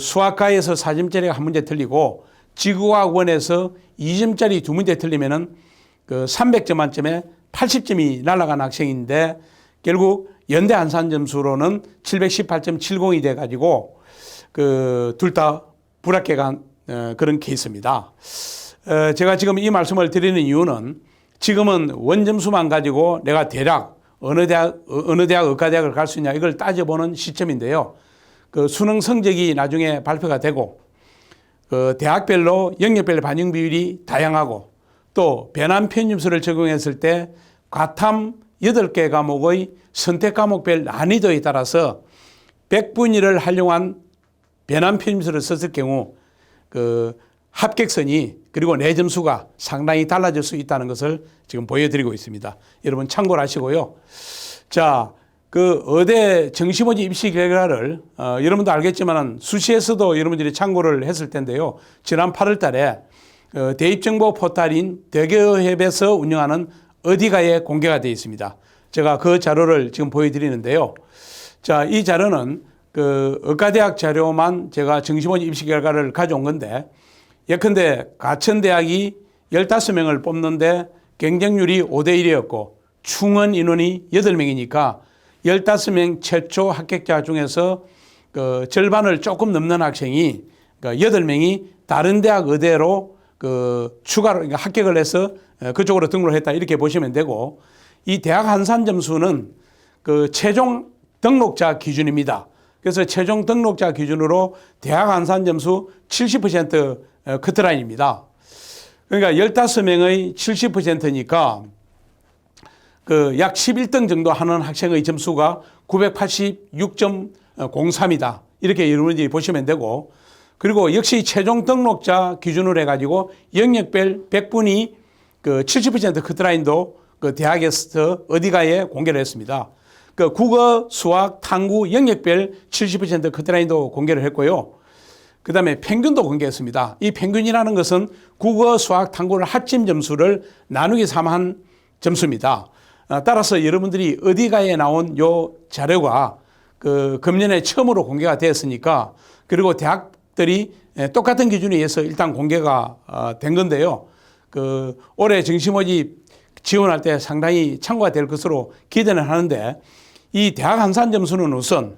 수학과에서 4점짜리 한 문제 틀리고 지구과학원에서 2점짜리 두 문제 틀리면은 300점 만점에 80점이 날아간 학생인데 결국 연대 한산 점수로는 718.70이 돼 가지고 둘 다 불합격한 그런 케이스입니다. 제가 지금 이 말씀을 드리는 이유는 지금은 원점수만 가지고 내가 대략 어느 대학 의과대학을 갈 수 있냐 이걸 따져보는 시점인데요. 수능 성적이 나중에 발표가 되고 대학별로 영역별 반영 비율이 다양하고 또 배남 편입수를 적용했을 때 과탐 8개 과목의 선택 과목별 난이도에 따라서 100분위를 활용한 배남 편입수를 썼을 경우 합격선이 그리고 내 점수가 상당히 달라질 수 있다는 것을 지금 보여드리고 있습니다. 여러분 참고를 하시고요. 자, 의대 정시모집 입시 결과를 여러분도 알겠지만 수시에서도 여러분들이 참고를 했을 텐데요. 지난 8월 달에 대입정보 포탈인 대교협에서 운영하는 어디가에 공개가 되어 있습니다. 제가 그 자료를 지금 보여드리는데요. 자, 이 자료는 의과대학 자료만 제가 정시모집 입시 결과를 가져온 건데 예컨대 가천대학이 15명을 뽑는데 경쟁률이 5대1이었고 충원 인원이 8명이니까 15명 최초 합격자 중에서 절반을 조금 넘는 학생이 8명이 다른 대학 의대로 추가로 그러니까 합격을 해서 그쪽으로 등록을 했다 이렇게 보시면 되고 이 대학 한산 점수는 최종 등록자 기준입니다. 그래서 최종 등록자 기준으로 대학 한산 점수 70% 커트라인입니다. 그러니까 15명의 70%니까 약 11등 정도 하는 학생의 점수가 986.03이다. 이렇게 여러분들이 보시면 되고 그리고 역시 최종 등록자 기준으로 해가지고 영역별 100분위 그 70% 커트라인도 그 대학에서 어디가에 공개를 했습니다. 그 국어, 수학, 탐구 영역별 70% 커트라인도 공개를 했고요. 그 다음에 평균도 공개했습니다. 이 평균이라는 것은 국어, 수학, 탐구를 합친 점수를 나누기 3한 점수입니다. 따라서 여러분들이 어디가에 나온 요 자료가 그 금년에 처음으로 공개가 되었으니까, 그리고 대학들이 똑같은 기준에 의해서 일단 공개가 된 건데요. 그 올해 정시 모집 지원할 때 상당히 참고가 될 것으로 기대는 하는데, 이 대학 한산 점수는 우선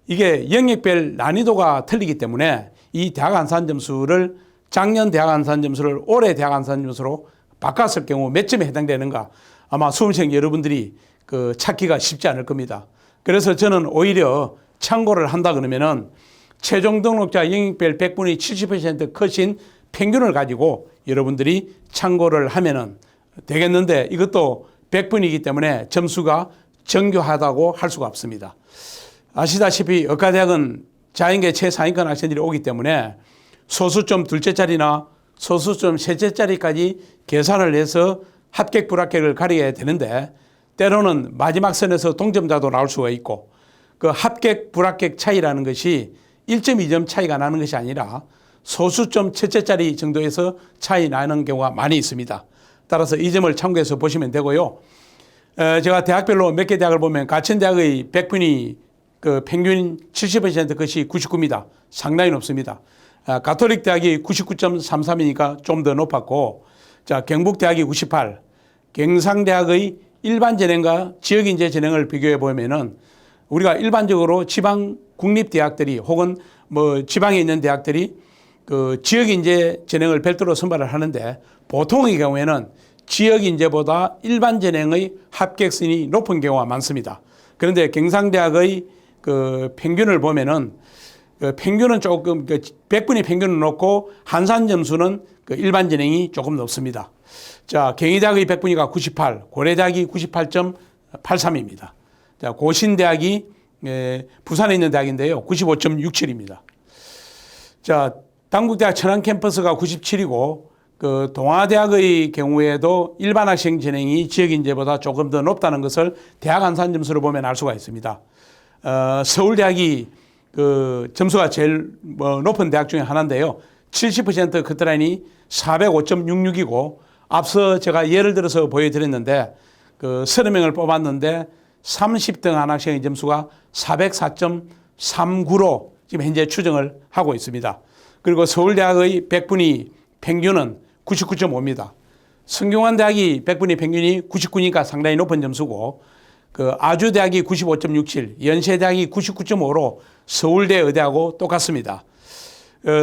이게 영역별 난이도가 틀리기 때문에 이 대학 한산 점수를 작년 대학 한산 점수를 올해 대학 한산 점수로 바꿨을 경우 몇 점에 해당되는가, 아마 수험생 여러분들이 그 찾기가 쉽지 않을 겁니다. 그래서 저는 오히려 참고를 한다 그러면은 최종 등록자 영역별 100분위 70% 컷인 평균을 가지고 여러분들이 참고를 하면은 되겠는데, 이것도 100분이기 때문에 점수가 정교하다고 할 수가 없습니다. 아시다시피 의과대학은 자연계 최상위권 학생들이 오기 때문에 소수점 둘째 자리나 소수점 셋째 자리까지 계산을 해서 합격 불합격을 가려야 되는데, 때로는 마지막 선에서 동점자도 나올 수가 있고, 그 합격 불합격 차이라는 것이 1.2점 차이가 나는 것이 아니라 소수점 첫째 자리 정도에서 차이 나는 경우가 많이 있습니다. 따라서 이 점을 참고해서 보시면 되고요. 제가 대학별로 몇 개 대학을 보면 가천대학의 100분위 그 평균 70% 것이 99입니다. 상당히 높습니다. 가톨릭 대학이 99.33이니까 좀 더 높았고, 자, 경북대학이 98, 경상대학의 일반 전형과 지역인재 전형을 비교해 보면은 우리가 일반적으로 지방 국립대학들이 혹은 뭐 지방에 있는 대학들이 그 지역인재 전형을 별도로 선발을 하는데, 보통의 경우에는 지역인재보다 일반 전형의 합격선이 높은 경우가 많습니다. 그런데 경상대학의 그 평균을 보면은 그 평균은 조금 그 100분위 평균은 높고 한산 점수는 그 일반 전형이 조금 높습니다. 자, 경희대학의 100분위가 98, 고려대학이 98.83입니다. 자, 고신대학이 부산에 있는 대학인데요, 95.67입니다. 자, 당국대학 천안 캠퍼스가 97이고, 그 동아대학의 경우에도 일반 학생 전형이 지역인재보다 조금 더 높다는 것을 대학 한산 점수를 보면 알 수가 있습니다. 서울대학이 그 점수가 제일 높은 대학 중에 하나인데요, 70% 커트라인이 405.66이고, 앞서 제가 예를 들어서 보여드렸는데 그 30명을 뽑았는데 30등 한 학생의 점수가 404.39로 지금 현재 추정을 하고 있습니다. 그리고 서울대학의 100분위 평균은 99.5입니다. 성균관대학이 100분위 평균이 99니까 상당히 높은 점수고, 그 아주대학이 95.67, 연세대학이 99.5로 서울대 의대하고 똑같습니다.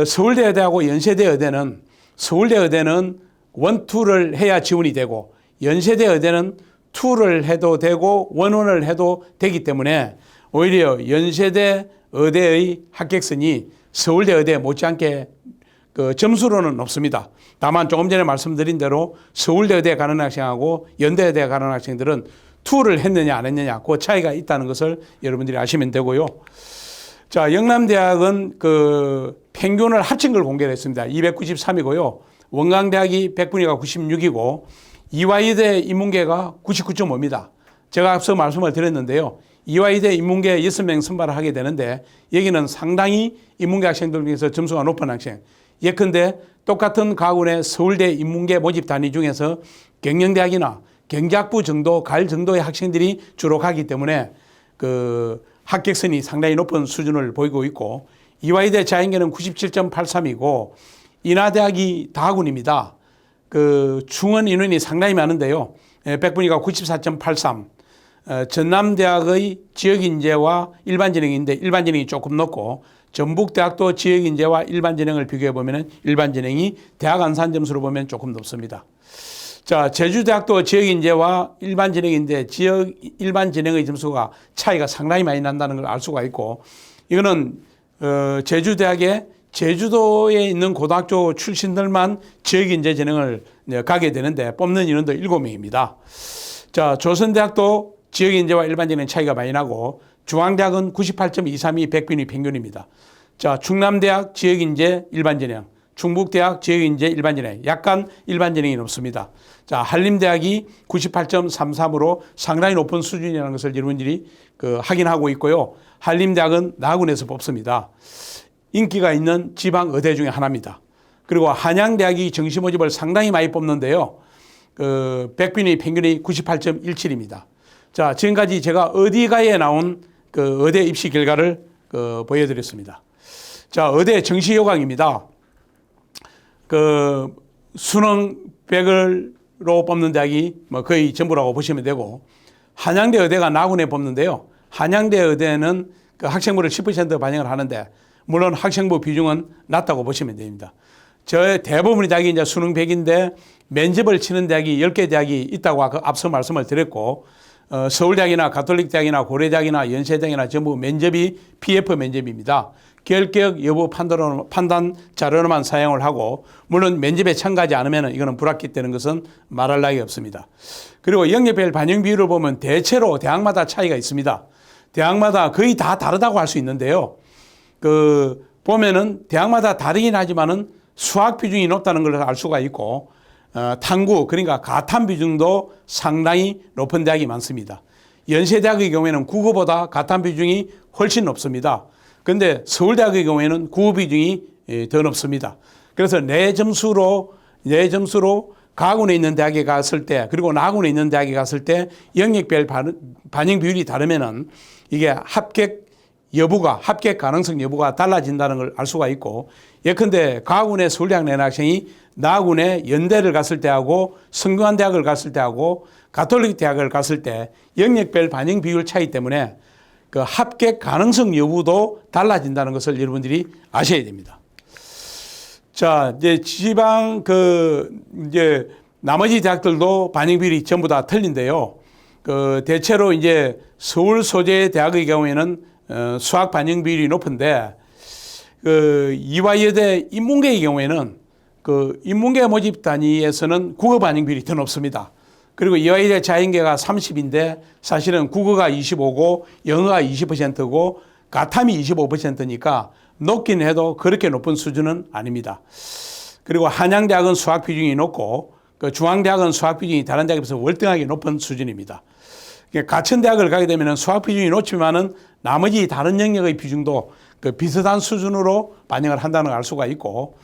서울대 의대하고 연세대 의대는 서울대 의대는 1, 2를 해야 지원이 되고, 연세대 의대는 2를 해도 되고 1, 1을 해도 되기 때문에 오히려 연세대 의대의 합격선이 서울대 의대 못지않게 그 점수로는 높습니다. 다만 조금 전에 말씀드린 대로 서울대 의대에 가는 학생하고 연대 의대에 가는 학생들은 2를 했느냐 안 했느냐 그 차이가 있다는 것을 여러분들이 아시면 되고요. 자, 영남대학은 그 평균을 합친 걸 공개를 했습니다. 293이고요. 원광대학이 100분위가 96이고, 이화여대 인문계가 99.5입니다. 제가 앞서 말씀을 드렸는데요, 이화여대 인문계 6명 선발을 하게 되는데, 여기는 상당히 인문계 학생들 중에서 점수가 높은 학생, 예컨대 똑같은 가군의 서울대 인문계 모집 단위 중에서 경영대학이나 경작부 정도 갈 정도의 학생들이 주로 가기 때문에 그 합격선이 상당히 높은 수준을 보이고 있고, 이화여대 자연계는 97.83이고, 인하대학이 다군입니다. 그 중원 인원이 상당히 많은데요, 100분위가 94.83. 전남대학의 지역인재와 일반전형인데 일반전형이 조금 높고, 전북대학도 지역인재와 일반전형을 비교해보면 일반전형이 대학 안산 점수로 보면 조금 높습니다. 자, 제주대학도 지역인재와 일반전형인데 지역 일반전형의 점수가 차이가 상당히 많이 난다는 걸 알 수가 있고, 이거는 제주대학의 제주도에 있는 고등학교 출신들만 지역인재 전형을 가게 되는데 뽑는 인원도 7명입니다. 자, 조선대학도 지역인재와 일반전형 차이가 많이 나고, 중앙대학은 98.232 100분위 평균입니다. 자, 충남대학 지역인재 일반전형, 충북대학 지역인재 일반전형, 약간 일반전형이 높습니다. 자, 한림대학이 98.33으로 상당히 높은 수준이라는 것을 여러분들이 확인하고 있고요. 한림대학은 나군에서 뽑습니다. 인기가 있는 지방 의대 중에 하나입니다. 그리고 한양대학이 정시 모집을 상당히 많이 뽑는데요. 백빈의 평균이 98.17입니다. 자, 지금까지 제가 어디가에 나온 의대 입시 결과를 보여드렸습니다. 자, 의대 정시 요강입니다. 수능 100으로 뽑는 대학이 거의 전부라고 보시면 되고, 한양대 의대가 나군에 뽑는데요. 한양대 의대는 학생부를 10% 반영을 하는데, 물론 학생부 비중은 낮다고 보시면 됩니다. 저의 대부분의 대학이 이제 수능 100인데 면접을 치는 대학이 10개 대학이 있다고 앞서 말씀을 드렸고, 서울대학이나 가톨릭대학이나 고려대학이나 연세대학이나 전부 면접이 PF 면접입니다. 결격 여부 판단 자료로만 사용을 하고, 물론 면접에 참가하지 않으면 이거는 불합격되는 것은 말할 나위 없습니다. 그리고 영역별 반영 비율을 보면 대체로 대학마다 차이가 있습니다. 대학마다 거의 다 다르다고 할 수 있는데요. 보면은 대학마다 다르긴 하지만은 수학 비중이 높다는 걸 알 수가 있고, 탐구, 그러니까 가탐 비중도 상당히 높은 대학이 많습니다. 연세대학의 경우에는 국어보다 가탐 비중이 훨씬 높습니다. 그런데 서울대학의 경우에는 국어 비중이 더 높습니다. 그래서 내 점수로 가군에 있는 대학에 갔을 때, 그리고 나군에 있는 대학에 갔을 때 영역별 반영 비율이 다르면은 이게 합격 가능성 여부가 달라진다는 걸 알 수가 있고, 예컨대 가군의 서울대학 내는 학생이 나군의 연대를 갔을 때하고 성균관대학을 갔을 때하고 가톨릭 대학을 갔을 때 영역별 반영 비율 차이 때문에 합격 가능성 여부도 달라진다는 것을 여러분들이 아셔야 됩니다. 자, 이제 지방 이제 나머지 대학들도 반영 비율이 전부 다 틀린데요. 대체로 이제 서울 소재 대학의 경우에는 수학 반영 비율이 높은데, 이화여대 인문계의 경우에는 인문계 모집 단위에서는 국어 반영 비율이 더 높습니다. 그리고 이화여대 자연계가 30인데 사실은 국어가 25고 영어가 20%고 가탐이 25%니까 높긴 해도 그렇게 높은 수준은 아닙니다. 그리고 한양대학은 수학 비중이 높고, 중앙대학은 수학 비중이 다른 대학에 비해서 월등하게 높은 수준입니다. 가천대학을 가게 되면 수학 비중이 높지만은 나머지 다른 영역의 비중도 비슷한 수준으로 반영을 한다는 걸 알 수가 있고,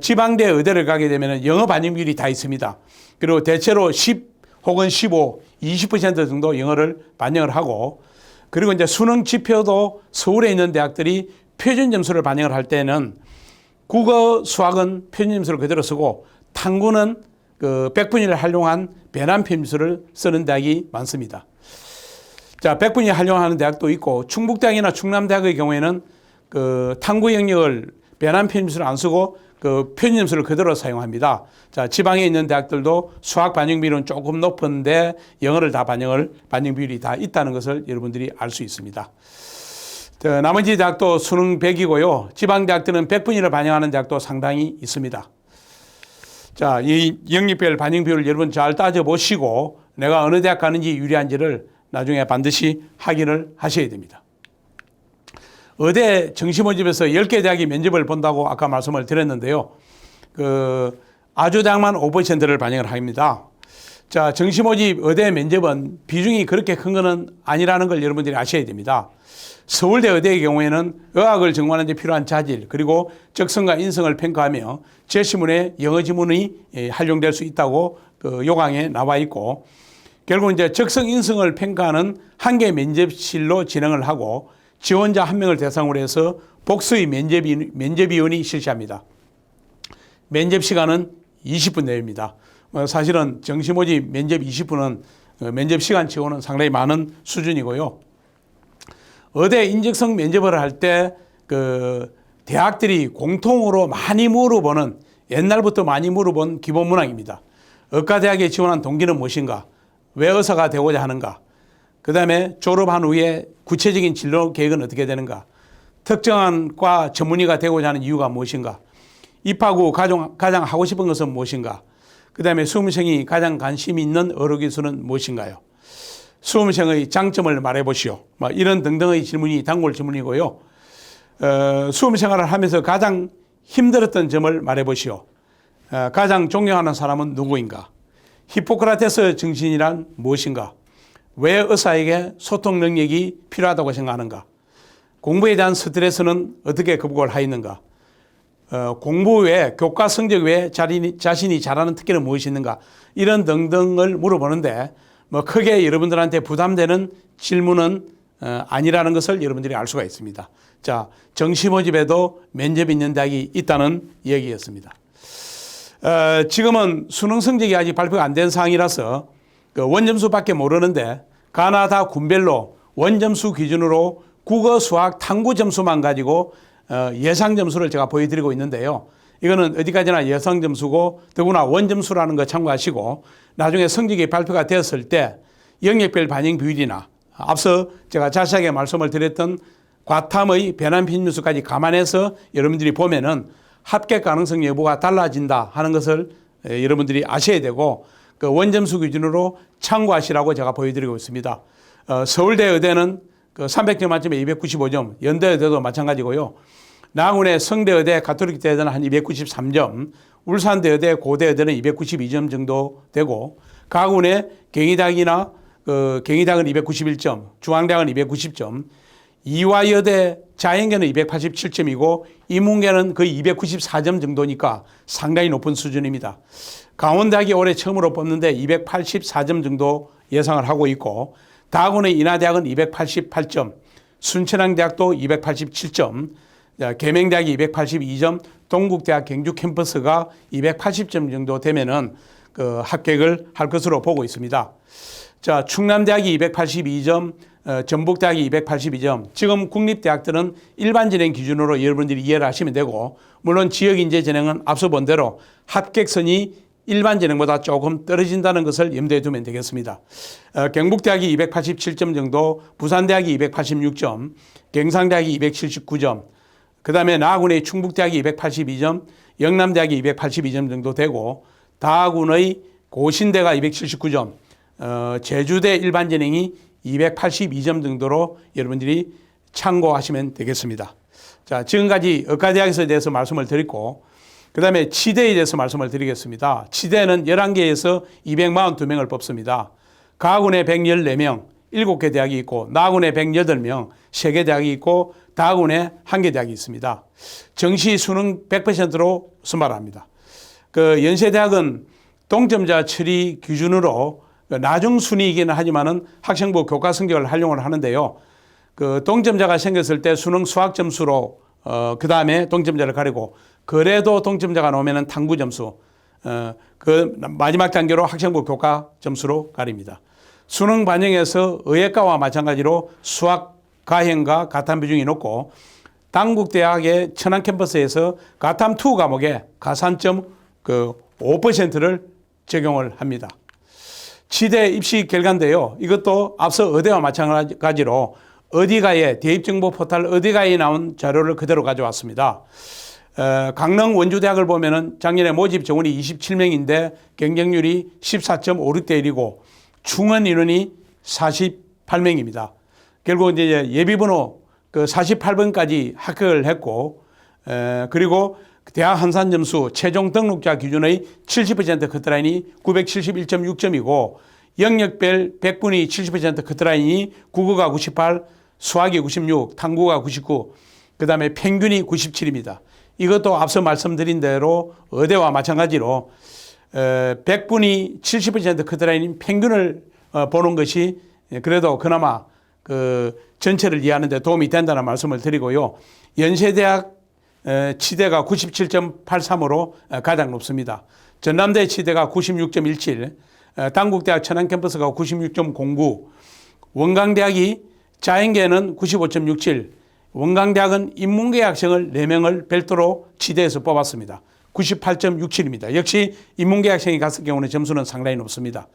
지방대 의대를 가게 되면 영어 반영 비율이 다 있습니다. 그리고 대체로 10 혹은 15, 20% 정도 영어를 반영을 하고, 그리고 이제 수능 지표도 서울에 있는 대학들이 표준 점수를 반영을 할 때는 국어, 수학은 표준 점수를 그대로 쓰고, 탐구는 백분위를 활용한 변환 점수를 쓰는 대학이 많습니다. 자, 백분위 활용하는 대학도 있고, 충북대학이나 충남대학의 경우에는 탐구 영역을 변환 점수를 안 쓰고 표준 점수를 그대로 사용합니다. 자, 지방에 있는 대학들도 수학 반영 비율은 조금 높은데 영어를 다 반영 비율이 다 있다는 것을 여러분들이 알 수 있습니다. 나머지 대학도 수능 100이고요. 지방 대학들은 백분위를 반영하는 대학도 상당히 있습니다. 자, 이 영역별 반영 비율을 여러분 잘 따져보시고 내가 어느 대학 가는지 유리한지를 나중에 반드시 확인을 하셔야 됩니다. 의대 정시 모집에서 10개 대학이 면접을 본다고 아까 말씀을 드렸는데요. 아주대학만 5%를 반영을 합니다. 자, 정시 모집 의대 면접은 비중이 그렇게 큰 것은 아니라는 걸 여러분들이 아셔야 됩니다. 서울대 의대의 경우에는 의학을 전공하는 데 필요한 자질, 그리고 적성과 인성을 평가하며 제시문에 영어 지문이 활용될 수 있다고 요강에 나와 있고, 결국 이제 적성 인성을 평가하는 한 개 면접실로 진행을 하고 지원자 1명을 대상으로 해서 복수의 면접위원이 실시합니다. 면접 시간은 20분 내외입니다. 사실은 정시 모집 면접 20분은 면접 시간 치고는 상당히 많은 수준이고요. 의대 인적성 면접을 할 때 대학들이 공통으로 많이 물어보는, 옛날부터 많이 물어본 기본 문항입니다. 의과대학에 지원한 동기는 무엇인가? 왜 의사가 되고자 하는가? 그 다음에 졸업한 후에 구체적인 진로 계획은 어떻게 되는가? 특정한 과 전문의가 되고자 하는 이유가 무엇인가? 입학 후 가장 하고 싶은 것은 무엇인가? 그 다음에 수험생이 가장 관심 있는 의료기술은 무엇인가요? 수험생의 장점을 말해보시오. 이런 등등의 질문이 단골 질문이고요. 수험 생활을 하면서 가장 힘들었던 점을 말해보시오. 가장 존경하는 사람은 누구인가? 히포크라테스 정신이란 무엇인가? 왜 의사에게 소통 능력이 필요하다고 생각하는가? 공부에 대한 스트레스는 어떻게 극복을 하였는가? 공부 외에 교과 성적 외에 자신이 잘하는 특기는 무엇이 있는가? 이런 등등을 물어보는데 뭐 크게 여러분들한테 부담되는 질문은 아니라는 것을 여러분들이 알 수가 있습니다. 자, 정시 모집에도 면접이 있는 대학이 있다는 이야기였습니다. 지금은 수능 성적이 아직 발표가 안 된 상황이라서 그 원점수밖에 모르는데 가나다 군별로 원점수 기준으로 국어, 수학, 탐구 점수만 가지고 예상 점수를 제가 보여드리고 있는데요. 이거는 어디까지나 예상 점수고 더구나 원점수라는 거 참고하시고 나중에 성적이 발표가 되었을 때 영역별 반영 비율이나 앞서 제가 자세하게 말씀을 드렸던 과탐의 변환 편입수까지 감안해서 여러분들이 보면은 합격 가능성 여부가 달라진다 하는 것을 여러분들이 아셔야 되고 그 원점수 기준으로 참고하시라고 제가 보여드리고 있습니다. 서울대 의대는 그 300점 만점에 295점, 연대 의대도 마찬가지고요. 나군의 성대 의대, 가톨릭 대대는 한 293점, 울산대 의대, 고대 의대는 292점 정도 되고 가군의 경희대학이나 경희대학은 291점, 중앙대학은 290점, 이화여대 자연계는 287점이고 인문계는 거의 294점 정도니까 상당히 높은 수준입니다. 강원대학이 올해 처음으로 뽑는데 284점 정도 예상을 하고 있고 다군의 인하대학은 288점, 순천향대학도 287점, 계명대학이 282점, 동국대학 경주 캠퍼스가 280점 정도 되면은 그 합격을 할 것으로 보고 있습니다. 자, 충남대학이 282점, 전북대학이 282점. 지금 국립대학들은 일반 진행 기준으로 여러분들이 이해를 하시면 되고 물론 지역인재 진행은 앞서 본 대로 합격선이 일반 진행보다 조금 떨어진다는 것을 염두에 두면 되겠습니다. 경북대학이 287점 정도, 부산대학이 286점, 경상대학이 279점, 그 다음에 나군의 충북대학이 282점, 영남대학이 282점 정도 되고 다군의 고신대가 279점, 제주대 일반 진행이 282점 정도로 여러분들이 참고하시면 되겠습니다. 자, 지금까지 의과대학에 대해서 말씀을 드렸고 그 다음에 치대에 대해서 말씀을 드리겠습니다. 치대는 11개에서 242명을 뽑습니다. 가군에 114명, 7개 대학이 있고 나군에 108명, 3개 대학이 있고 다군에 1개 대학이 있습니다. 정시 수능 100%로 선발합니다. 그 연세대학은 동점자 처리 기준으로 나중 순위이기는 하지만은 학생부 교과 성적을 활용을 하는데요. 그 동점자가 생겼을 때 수능 수학 점수로 그 다음에 동점자를 가리고 그래도 동점자가 나오면은 탐구 점수 그 마지막 단계로 학생부 교과 점수로 가립니다. 수능 반영에서 의예과와 마찬가지로 수학 가형과 가탐 비중이 높고 당국대학의 천안 캠퍼스에서 가탐 2 과목에 가산점 그 5%를 적용을 합니다. 치대 입시 결과인데요. 이것도 앞서 의대와 마찬가지로 어디가에 대입정보 포탈 어디가에 나온 자료를 그대로 가져왔습니다. 강릉 원주대학을 보면은 작년에 모집 정원이 27명인데 경쟁률이 14.56대 1이고 충원 인원이 48명입니다. 결국 이제 예비번호 그 48번까지 합격을 했고 그리고 대학 한산 점수 최종 등록자 기준의 70% 커트라인이 971.6점이고 영역별 100분위 70% 커트라인이 국어가 98, 수학이 96, 탐구가 99, 그 다음에 평균이 97입니다. 이것도 앞서 말씀드린 대로 의대와 마찬가지로 100분위 70% 커트라인인 평균을 보는 것이 그래도 그나마 그 전체를 이해하는 데 도움이 된다는 말씀을 드리고요. 연세대학 치대가 97.83으로 가장 높습니다. 전남대 치대가 96.17, 당국대학 천안 캠퍼스가 96.09, 원광대학이 자연계는 95.67, 원광대학은 인문계 학생을 4명을 별도로 치대에서 뽑았습니다. 98.67입니다. 역시 인문계 학생이 갔을 경우는 점수는 상당히 높습니다.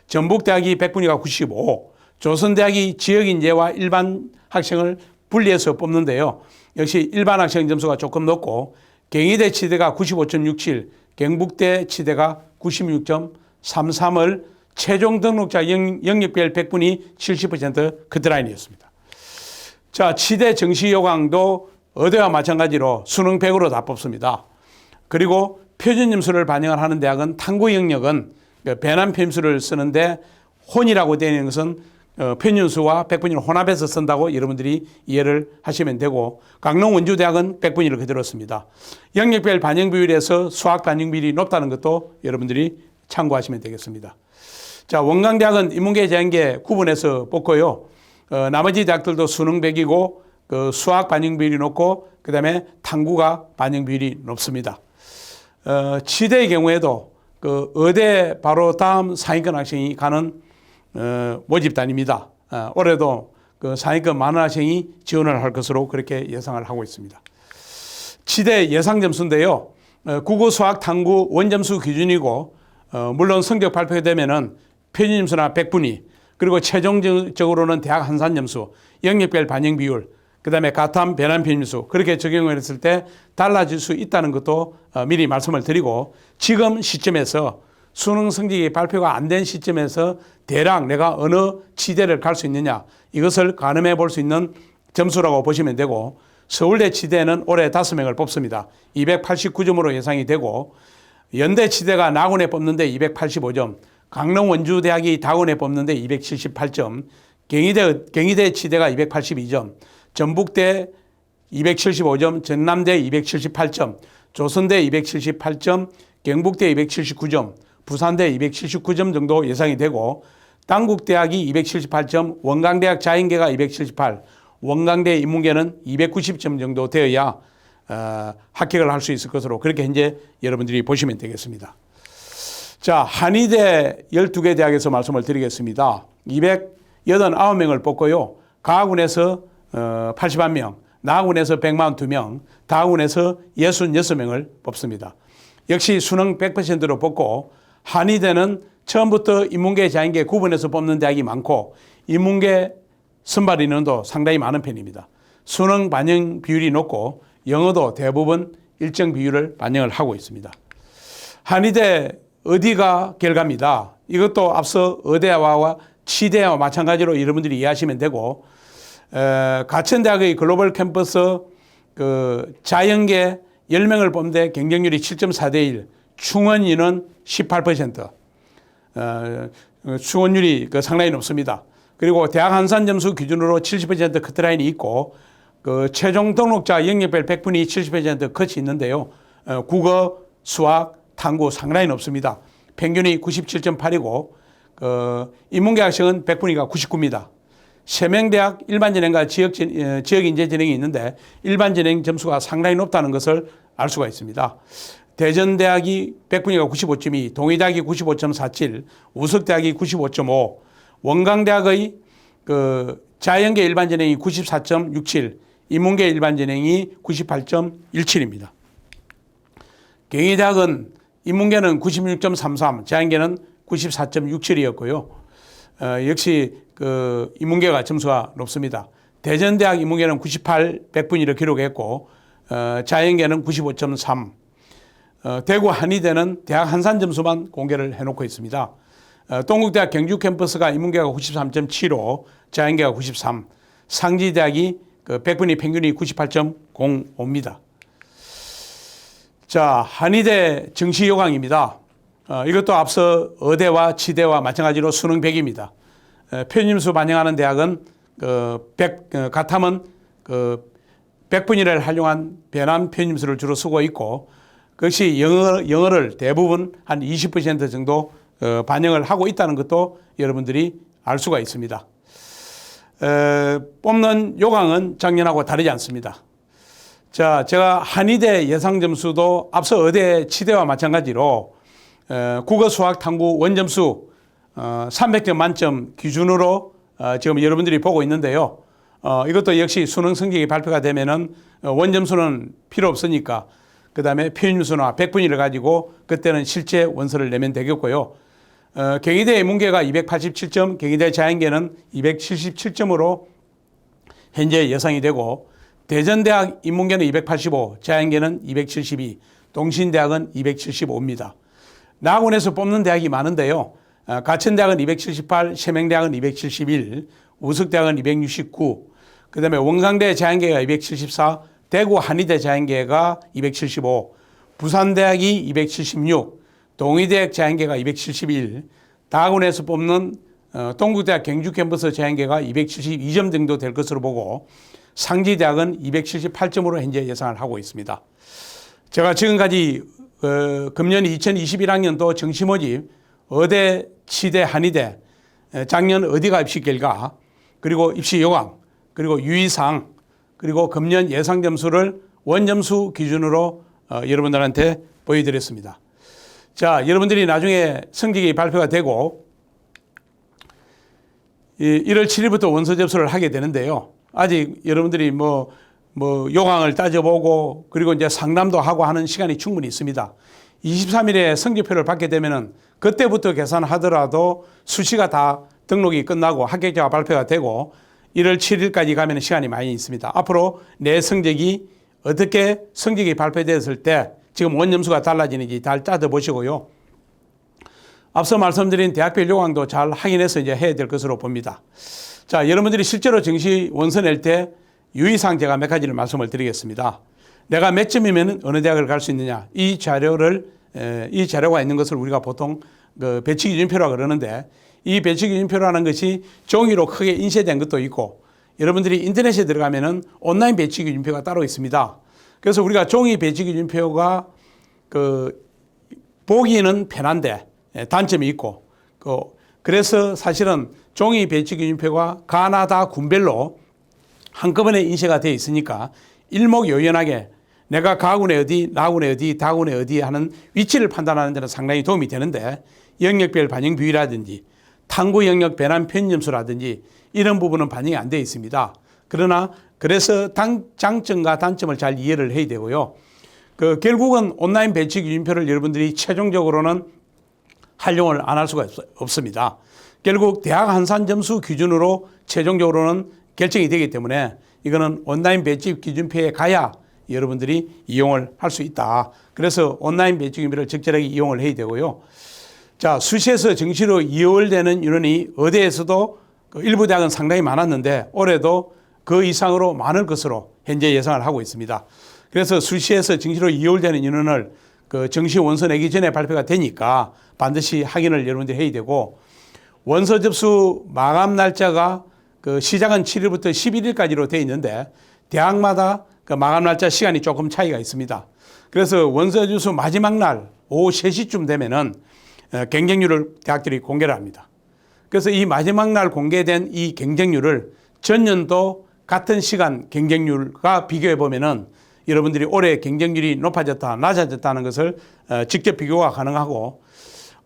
전북대학이 100분위가 95, 조선대학이 지역인재와 일반 학생을 분리해서 뽑는데요. 역시 일반 학생 점수가 조금 높고 경희대 치대가 95.67, 경북대 치대가 96.33을 최종 등록자 영역별 100분위 70% 커트라인이었습니다. 자, 치대 정시 요강도 의대와 마찬가지로 수능 100으로 다 뽑습니다. 그리고 표준점수를 반영을 하는 대학은 탐구 영역은 배남 표준점수를 쓰는데 혼이라고 되어 있는 것은 표준점수와 100분위를 혼합해서 쓴다고 여러분들이 이해를 하시면 되고, 강릉 원주대학은 100분위를 그대로 씁니다. 영역별 반영 비율에서 수학 반영 비율이 높다는 것도 여러분들이 참고하시면 되겠습니다. 자, 원광대학은 인문계 자연계 구분해서 뽑고요. 나머지 대학들도 수능 100이고 수학 반영 비율이 높고 그다음에 탐구가 반영 비율이 높습니다. 치대의 경우에도 의대 바로 다음 상위권 학생이 가는 모집단입니다. 올해도 상위권 많은 학생이 지원을 할 것으로 그렇게 예상을 하고 있습니다. 치대 예상 점수인데요. 국어, 수학, 탐구 원점수 기준이고, 물론 성적 발표되면은 표준점수나 100분위, 그리고 최종적으로는 대학 한산 점수, 영역별 반영 비율, 그다음에 가탐, 배남 표준점수 그렇게 적용을 했을 때 달라질 수 있다는 것도 미리 말씀을 드리고, 지금 시점에서 수능 성적이 발표가 안 된 시점에서 대략 내가 어느 치대를 갈 수 있느냐, 이것을 가늠해 볼 수 있는 점수라고 보시면 되고, 서울대 치대는 올해 5명을 뽑습니다. 289점으로 예상이 되고, 연대 치대가 나군에 뽑는데 285점, 강릉 원주대학이 다군에 뽑는데 278점, 경희대 치대가 282점, 전북대 275점, 전남대 278점, 조선대 278점, 경북대 279점, 부산대 279점 정도 예상이 되고, 당국대학이 278점, 원광대학 자연계가 278, 원광대 인문계는 290점 정도 되어야 합격을 할 수 있을 것으로 그렇게 현재 여러분들이 보시면 되겠습니다. 자, 한의대 12개 대학에서 말씀을 드리겠습니다. 289명을 뽑고요. 가학원에서 81명, 나학원에서 142명, 다학원에서 66명을 뽑습니다. 역시 수능 100%로 뽑고, 한의대는 처음부터 인문계, 자연계 구분해서 뽑는 대학이 많고, 인문계 선발 인원도 상당히 많은 편입니다. 수능 반영 비율이 높고, 영어도 대부분 일정 비율을 반영을 하고 있습니다. 한의대 어디가 결과입니다. 이것도 앞서 의대와 치대와 마찬가지로 여러분들이 이해하시면 되고, 가천대학의 글로벌 캠퍼스 자연계 10명을 뽑는데 경쟁률이 7.4대 1, 충원인은 18%, 충원율이 상당히 높습니다. 그리고 대학 한산 점수 기준으로 70% 커트라인이 있고, 최종 등록자 영역별 100분위 70% 컷이 있는데요. 국어, 수학, 탐구 상당히 높습니다. 평균이 97.8이고, 인문계 학생은 100분위가 99입니다. 세명대학 일반전형과 지역인재전형이 있는데 일반전형 점수가 상당히 높다는 것을 알 수가 있습니다. 대전대학이 100분위가 95.2, 동의대학이 95.47, 우석대학이 95.5, 원광대학의 자연계 일반전형이 94.67, 인문계 일반전형이 98.17입니다. 경희대학은 인문계는 96.33, 자연계는 94.67이었고요. 역시 인문계가 점수가 높습니다. 대전대학 인문계는 98, 100분위를 기록했고, 자연계는 95.3. 대구 한의대는 대학 한산 점수만 공개를 해놓고 있습니다. 동국대학 경주 캠퍼스가 인문계가 93.75, 자연계가 93, 상지대학이 100분위 평균이 98.05입니다. 자, 한의대 정시 요강입니다. 이것도 앞서 의대와 치대와 마찬가지로 수능 100입니다. 표준점수 반영하는 대학은 가탐은 100분위를 활용한 변환 표준점수를 주로 쓰고 있고, 그것이 영어를 대부분 한 20% 정도 반영을 하고 있다는 것도 여러분들이 알 수가 있습니다. 뽑는 요강은 작년하고 다르지 않습니다. 자, 제가 한의대 예상 점수도 앞서 의대, 치대와 마찬가지로 국어, 수학, 탐구 원점수 300점 만점 기준으로 지금 여러분들이 보고 있는데요. 이것도 역시 수능 성적이 발표가 되면은 원점수는 필요 없으니까 그 다음에 표준점수나 100분위를 가지고 그때는 실제 원서를 내면 되겠고요. 경희대 인문계가 287점, 경희대 자연계는 277점으로 현재 예상이 되고, 대전대학 인문계는 285, 자연계는 272, 동신대학은 275입니다. 나학원에서 뽑는 대학이 많은데요. 가천대학은 278, 세명대학은 271, 우석대학은 269, 그 다음에 원광대 자연계가 274, 대구 한의대 자연계가 275, 부산대학이 276, 동의대학 자연계가 271, 다군에서 뽑는 동국대학 경주 캠퍼스 자연계가 272점 정도 될 것으로 보고 상지대학은 278점으로 현재 예상을 하고 있습니다. 제가 지금까지 금년 2021학년도 정시 모집 의대, 치대, 한의대, 작년 어디가 입시 결과, 그리고 입시 요강, 그리고 유의사항, 그리고 금년 예상 점수를 원점수 기준으로 여러분들한테 보여드렸습니다. 자, 여러분들이 나중에 성적이 발표가 되고 1월 7일부터 원서 접수를 하게 되는데요. 아직 여러분들이 뭐 요강을 따져보고 그리고 이제 상담도 하고 하는 시간이 충분히 있습니다. 23일에 성적표를 받게 되면은 그때부터 계산하더라도 수시가 다 등록이 끝나고 합격자가 발표가 되고 1월 7일까지 가면 시간이 많이 있습니다. 앞으로 내 성적이 어떻게 성적이 발표됐을 때 지금 원점수가 달라지는지 잘 따져보시고요. 앞서 말씀드린 대학별 요강도 잘 확인해서 이제 해야 될 것으로 봅니다. 자, 여러분들이 실제로 정시 원서 낼 때 유의사항 제가 몇 가지를 말씀을 드리겠습니다. 내가 몇 점이면 어느 대학을 갈 수 있느냐. 이 자료가 있는 것을 우리가 보통 그 배치기준표라고 그러는데 이 배치기준표라는 것이 종이로 크게 인쇄된 것도 있고 여러분들이 인터넷에 들어가면은 온라인 배치기준표가 따로 있습니다. 그래서 우리가 종이 배치기준표가 보기는 편한데 단점이 있고 그래서 사실은 종이 배치기준표가 가나 다 군별로 한꺼번에 인쇄가 되어 있으니까 일목요연하게 내가 가군에 어디, 나군에 어디, 다군에 어디 하는 위치를 판단하는 데는 상당히 도움이 되는데 영역별 반영 비율이라든지 탐구 영역 배남 편점수라든지 이런 부분은 반영이 안 되어 있습니다. 그래서 장점과 단점을 잘 이해를 해야 되고요. 결국은 온라인 배치 기준표를 여러분들이 최종적으로는 활용을 안 할 수가 없습니다. 결국 대학 한산 점수 기준으로 최종적으로는 결정이 되기 때문에 이거는 온라인 배치 기준표에 가야 여러분들이 이용을 할 수 있다. 그래서 온라인 배치 기준표를 적절하게 이용을 해야 되고요. 자, 수시에서 정시로 이월되는 인원이 의대에서도 일부 대학은 상당히 많았는데 올해도 그 이상으로 많을 것으로 현재 예상을 하고 있습니다. 그래서 수시에서 정시로 이월되는 인원을 정시 원서 내기 전에 발표가 되니까 반드시 확인을 여러분들이 해야 되고 원서 접수 마감 날짜가 시작은 7일부터 11일까지로 되어 있는데 대학마다 마감 날짜 시간이 조금 차이가 있습니다. 그래서 원서 접수 마지막 날 오후 3시쯤 되면은 경쟁률을 대학들이 공개를 합니다. 그래서 이 마지막 날 공개된 이 경쟁률을 전년도 같은 시간 경쟁률과 비교해 보면은 여러분들이 올해 경쟁률이 높아졌다, 낮아졌다는 것을 직접 비교가 가능하고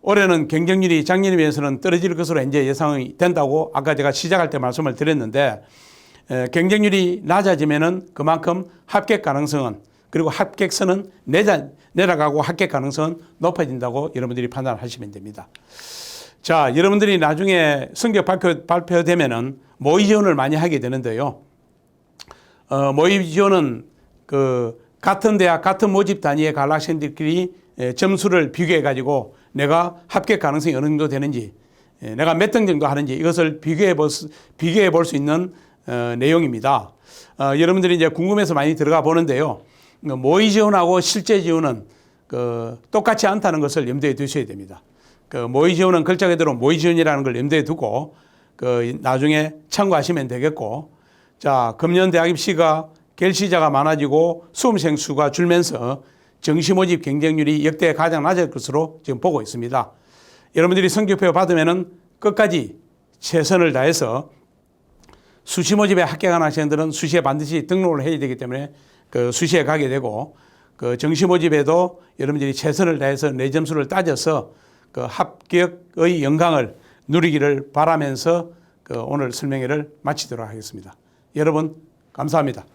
올해는 경쟁률이 작년에 비해서는 떨어질 것으로 이제 예상이 된다고 아까 제가 시작할 때 말씀을 드렸는데 경쟁률이 낮아지면은 그만큼 합격 가능성은 그리고 합격선은 내려가고 합격 가능성은 높아진다고 여러분들이 판단을 하시면 됩니다. 자, 여러분들이 나중에 성적 발표되면은 모의 지원을 많이 하게 되는데요. 모의 지원은 같은 대학, 같은 모집 단위의 갈 학생들끼리 점수를 비교해 가지고 내가 합격 가능성이 어느 정도 되는지, 내가 몇 등 정도 하는지 이것을 비교해 볼 수 있는 내용입니다. 여러분들이 이제 궁금해서 많이 들어가 보는데요. 모의 지원하고 실제 지원은 똑같지 않다는 것을 염두에 두셔야 됩니다. 모의 지원은 글자 그대로 모의 지원이라는 걸 염두에 두고 나중에 참고하시면 되겠고, 자, 금년 대학 입시가 결시자가 많아지고 수험생 수가 줄면서 정시 모집 경쟁률이 역대 가장 낮을 것으로 지금 보고 있습니다. 여러분들이 성적표 받으면은 끝까지 최선을 다해서 수시 모집에 합격한 학생들은 수시에 반드시 등록을 해야 되기 때문에 수시에 가게 되고 정시 모집에도 여러분들이 최선을 다해서 내 점수를 따져서 합격의 영광을 누리기를 바라면서 오늘 설명회를 마치도록 하겠습니다. 여러분 감사합니다.